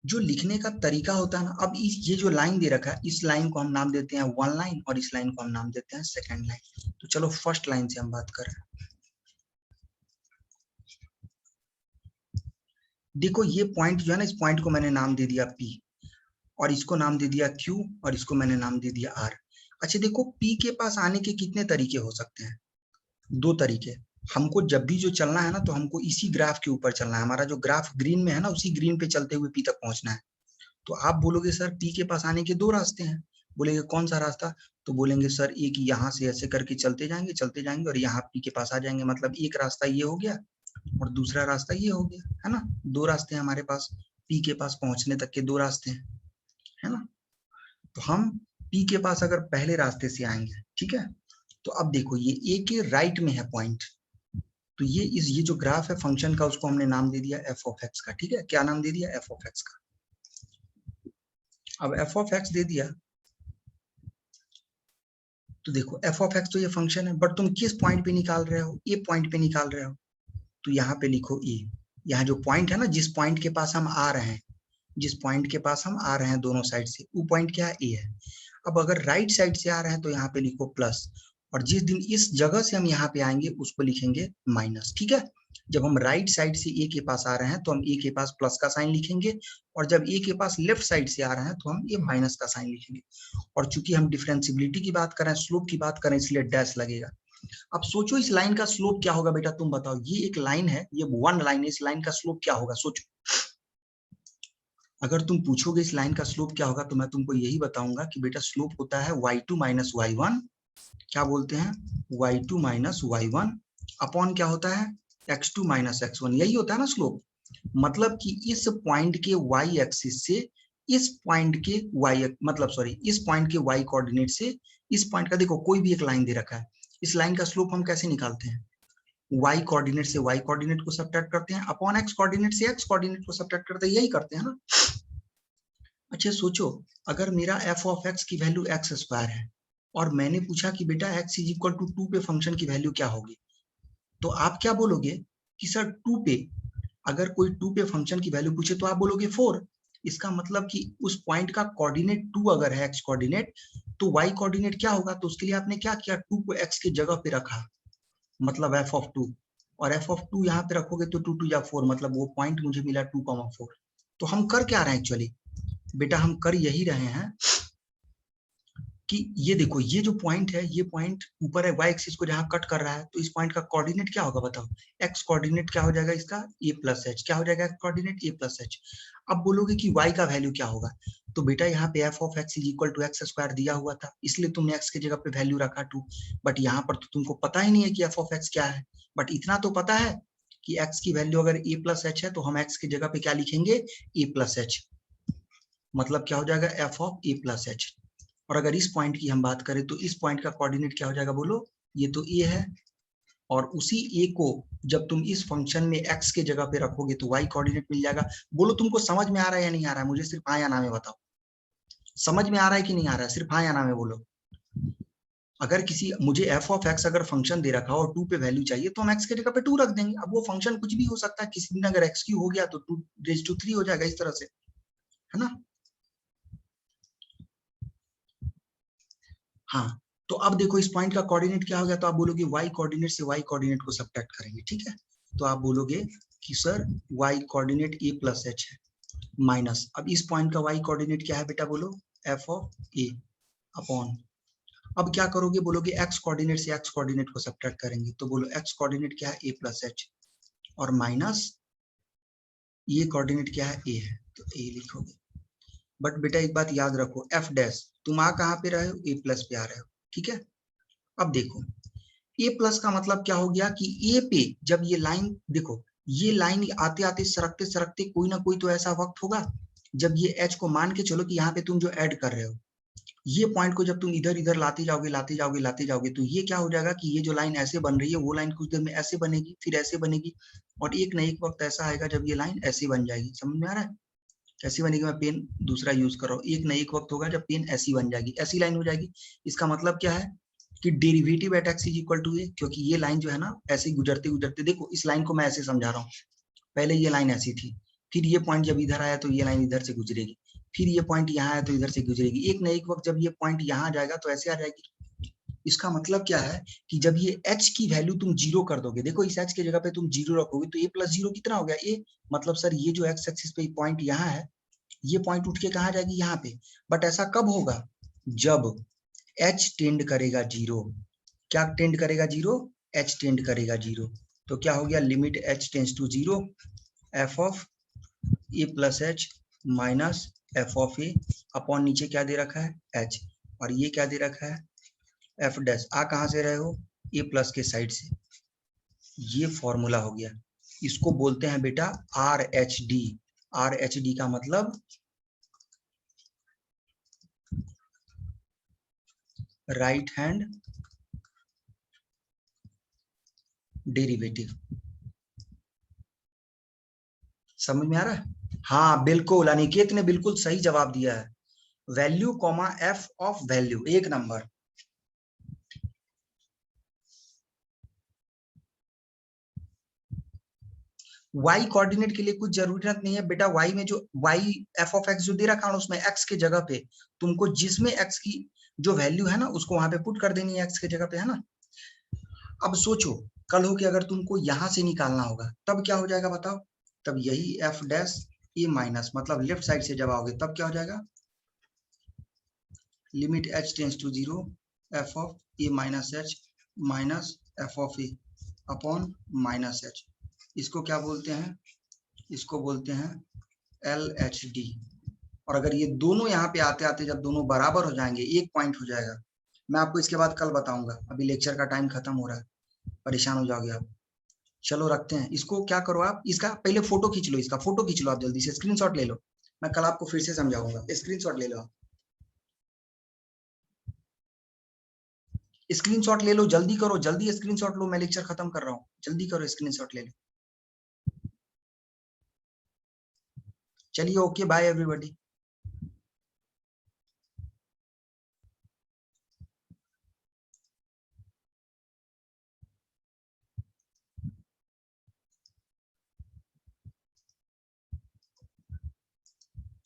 जो लिखने का तरीका होता है ना, अब ये जो लाइन दे रखा है, इस लाइन को हम नाम देते हैं वन लाइन और इस लाइन को हम नाम देते हैं सेकंड लाइन। तो चलो फर्स्ट लाइन से हम बात करें। देखो ये पॉइंट जो है ना, इस पॉइंट को मैंने नाम दे दिया P, और इसको नाम दे दिया Q, और इसको मैंने नाम दे दिया R। अच्छा देखो P के पास आने के कितने तरीके हो सकते हैं? दो तरीके। हमको जब भी जो चलना है ना, तो हमको इसी ग्राफ के ऊपर चलना है। हमारा जो ग्राफ ग्रीन में है ना, उसी ग्रीन पे चलते हुए P तक पहुंचना है। तो आप बोलोगे सर P के पास आने के दो रास्ते हैं। बोलेंगे कौन सा रास्ता? तो बोलेंगे सर एक यहाँ से ऐसे करके चलते जाएंगे और यहाँ P के पास आ जाएंगे। मतलब एक रास्ता ये हो गया और दूसरा रास्ता ये हो गया, है ना। दो रास्ते हैं हमारे पास, P के पास पहुंचने तक के दो रास्ते हैं, है ना। तो हम P के पास अगर पहले रास्ते से आएंगे, ठीक है, तो अब देखो ये A के राइट में है पॉइंट, तो ये जो ग्राफ है फंक्शन का, उसको हमने नाम दे दिया f ऑफ x का, ठीक है। क्या नाम दे दिया? f ऑफ x का। अब f ऑफ x दे दिया, तो देखो f ऑफ x तो ये फंक्शन है, बट तुम किस पॉइंट पे निकाल रहे हो? ए पॉइंट पे निकाल रहे हो, तो यहाँ पे लिखो ए। यहाँ जो पॉइंट है ना, जिस पॉइंट के पास हम आ रहे हैं, जिस पॉइंट के पास हम आ रहे हैं दोनों साइड से, वो पॉइंट क्या है? ए है। अब अगर राइट साइड से आ रहे हैं तो यहाँ पे लिखो प्लस, और जिस दिन इस जगह से हम यहाँ पे आएंगे उसको लिखेंगे माइनस, ठीक है। जब हम राइट साइड से ए के पास आ रहे हैं तो हम ए के पास प्लस का साइन लिखेंगे, और जब ए के पास लेफ्ट साइड से आ रहे हैं तो हम ये माइनस का साइन लिखेंगे। और चूंकि हम डिफरेंशिबिलिटी की बात करें, स्लोप की बात करें, इसलिए डैश लगेगा। अब सोचो इस लाइन का स्लोप क्या होगा बेटा, तुम बताओ। ये एक लाइन है, ये वन लाइन है, इस लाइन का स्लोप क्या होगा? सोचो। अगर तुम पूछोगे इस लाइन का स्लोप क्या होगा, तो मैं तुमको यही बताऊंगा कि बेटा स्लोप होता है y2 माइनस y1, क्या बोलते हैं, y2 माइनस y1 अपॉन क्या होता है, x2 माइनस x1, यही होता है ना स्लोप। मतलब कि इस पॉइंट के y एक्सिस से इस पॉइंट के y, मतलब सॉरी, इस पॉइंट के y कोऑर्डिनेट से इस पॉइंट का, देखो कोई भी एक लाइन दे रखा है, इस लाइन का स्लोप हम कैसे निकालते हैं? y कोऑर्डिनेट से y कोऑर्डिनेट को सब्ट्रैक्ट करते हैं, अपॉन x कोऑर्डिनेट से x कोऑर्डिनेट को सब्ट्रैक्ट करते हैं, यही करते हैं ना। अच्छा सोचो, अगर मेरा f ऑफ x की वैल्यू x स्क्वायर है और मैंने पूछा कि बेटा x इज इक्वल टू 2 पे फंक्शन की वैल्यू क्या होगी, तो आप क्या बोलोगे कि सर 2 पे, अगर कोई 2 पे फंक्शन की वैल्यू पूछे तो आप बोलोगे 4। इसका मतलब कि उस पॉइंट का कोऑर्डिनेट 2 अगर है, x कोऑर्डिनेट, तो y कोऑर्डिनेट क्या होगा? तो उसके लिए आपने क्या किया, 2 को x की जगह पे रखा, मतलब f ऑफ 2, और f ऑफ 2 यहाँ पे रखोगे तो 2 2 या 4, मतलब वो पॉइंट मुझे मिला 2,4। तो हम कर क्या रहे हैं एक्चुअली बेटा? हम कर यही रहे हैं कि ये देखो, ये जो पॉइंट है, ये पॉइंट ऊपर है, y एक्सिस को जहां कट कर रहा है, तो इस पॉइंट का कोऑर्डिनेट क्या होगा बताओ? x कोऑर्डिनेट क्या हो जाएगा इसका? a plus H. क्या हो जाएगा कोऑर्डिनेट? a plus H. अब बोलोगे कि y का वैल्यू क्या होगा, तो बेटा यहाँ पे f of x is equal to x square दिया हुआ था, इसलिए तुमने x की जगह पे वैल्यू रखा 2। बट यहाँ पर तो तुमको पता ही नहीं है कि f ऑफ x क्या है, बट इतना तो पता है कि x की वैल्यू अगर a प्लस एच है तो हम x की जगह पे क्या लिखेंगे? a plus H. मतलब क्या हो जाएगा? f of a plus H. और अगर इस पॉइंट की हम बात करें तो इस पॉइंट का कोऑर्डिनेट क्या हो जाएगा बोलो? ये तो a है, और उसी a को जब तुम इस फंक्शन में x के जगह पे रखोगे तो y कोऑर्डिनेट मिल जाएगा। बोलो तुमको समझ में आ रहा है या नहीं आ रहा है? मुझे सिर्फ हाँ या ना में बताओ, समझ में आ रहा है कि नहीं आ रहा है? सिर्फ हाँ या ना में बोलो। अगर किसी, मुझे f ऑफ x अगर फंक्शन दे रखा हो और 2 पे वैल्यू चाहिए तो हम x के जगह पे 2 रख देंगे। अब वो फंक्शन कुछ भी हो सकता है, किसी दिन अगर x3 हो गया तो 2 रेज टू 3 हो जाएगा, इस तरह से, है ना। हाँ, तो अब देखो इस पॉइंट का कोऑर्डिनेट क्या हो गया, तो आप बोलोगे y कोऑर्डिनेट से y कोऑर्डिनेट को सब्ट्रैक्ट करेंगे, ठीक है। तो आप बोलोगे कि sir y coordinate a plus H है, माइनस, अब इस पॉइंट का y कोऑर्डिनेट क्या है बेटा बोलो? f ऑफ a अपॉन, अब क्या करोगे, बोलोगे x कोऑर्डिनेट से x कोऑर्डिनेट को सब्ट्रैक्ट करेंगे, तो बोलो x कोऑर्डिनेट क्या है? a प्लस एच, और माइनस ये कोऑर्डिनेट क्या है? a है, तो a लिखोगे। बट बेटा एक बात याद रखो, एफ डैश तुम आ कहाँ पे रहे हो, ए प्लस पे आ रहे हो, ठीक है। अब देखो ए प्लस का मतलब क्या हो गया कि ए पे जब ये लाइन देखो, ये लाइन आते आते सरकते सरकते कोई ना कोई तो ऐसा वक्त होगा जब ये एच को मान के चलो कि यहाँ पे तुम जो ऐड कर रहे हो, ये पॉइंट को जब तुम इधर इधर लाते जाओगे लाते जाओगे लाते जाओगे, तो ये क्या हो जाएगा कि ये जो लाइन ऐसे बन रही है वो लाइन कुछ देर में ऐसे बनेगी, फिर ऐसे बनेगी, और एक न एक वक्त ऐसा आएगा जब ये लाइन ऐसी बन जाएगी। समझ में आ रहा है कैसी बनेगी? मैं पेन दूसरा यूज कर रहा हूँ। एक न एक वक्त होगा जब पेन ऐसी बन जाएगी, ऐसी लाइन हो जाएगी। इसका मतलब क्या है कि derivative at x is equal to A, क्योंकि ये लाइन जो है ना ऐसे गुजरते गुजरते, देखो इस लाइन को मैं ऐसे समझा रहा हूँ, पहले ये लाइन ऐसी थी, फिर ये पॉइंट जब इधर आया तो ये लाइन इधर से गुजरेगी, फिर ये पॉइंट यहाँ आया तो इधर से गुजरेगी, एक न एक वक्त जब ये पॉइंट यहाँ आ जाएगा तो ऐसे आ जाएगी। इसका मतलब क्या है कि जब ये h की वैल्यू तुम 0 कर दोगे, देखो इस h की जगह पे तुम 0 रखोगे तो a प्लस 0 कितना हो गया, a, मतलब सर ये जो x एक्सिस पे पॉइंट यहाँ है, ये पॉइंट उठ के कहाँ जाएगी, यहाँ पे। बट ऐसा कब होगा, जब h टेंड करेगा 0। क्या टेंड करेगा 0? h टेंड करेगा 0। तो क्या हो गया, limit h tends to 0, f of a plus h minus f of A upon नीचे क्या दे रखा है, h, और ये क्या दे रखा है, एफ डैश। आ कहां से रहे हो, ए प्लस के साइड से। ये फॉर्मूला हो गया, इसको बोलते हैं बेटा R H D. R H D का मतलब राइट हैंड डेरिवेटिव। समझ में आ रहा है? हाँ बिल्कुल, अनिकेत ने बिल्कुल सही जवाब दिया है। Value comma F of value, एक नंबर। y कोऑर्डिनेट के लिए कुछ जरूरत नहीं है बेटा, y में जो y f ऑफ x जो दे रखा है उसमें x के जगह पे तुमको जिसमें x की जो वैल्यू है ना उसको वहां पे पुट कर देनी है x के जगह पे, है ना। अब सोचो कल हो कि अगर तुमको यहां से निकालना होगा तब क्या हो जाएगा बताओ, तब यही f डैश ए माइनस, मतलब लेफ्ट साइड से जब आओगे तब क्या हो जाएगा, limit h tends to 0 f of A minus h minus f of A upon minus h. इसको क्या बोलते हैं, इसको बोलते हैं LHD। और अगर ये दोनों यहाँ पे आते आते जब दोनों बराबर हो जाएंगे, एक पॉइंट हो जाएगा, मैं आपको इसके बाद कल बताऊंगा, अभी लेक्चर का टाइम खत्म हो रहा है, परेशान हो जाओगे आप। चलो रखते हैं इसको, क्या करो आप इसका पहले फोटो खींच लो, इसका फोटो खींच लो आप जल्दी से, स्क्रीनशॉट ले लो, मैं कल आपको फिर से समझाऊंगा। स्क्रीनशॉट ले लो आप, स्क्रीनशॉट ले लो, जल्दी करो, जल्दी स्क्रीनशॉट लो, मैं लेक्चर खत्म कर रहा हूँ, जल्दी करो स्क्रीनशॉट ले लो। चलिए ओके बाय एवरीबॉडी।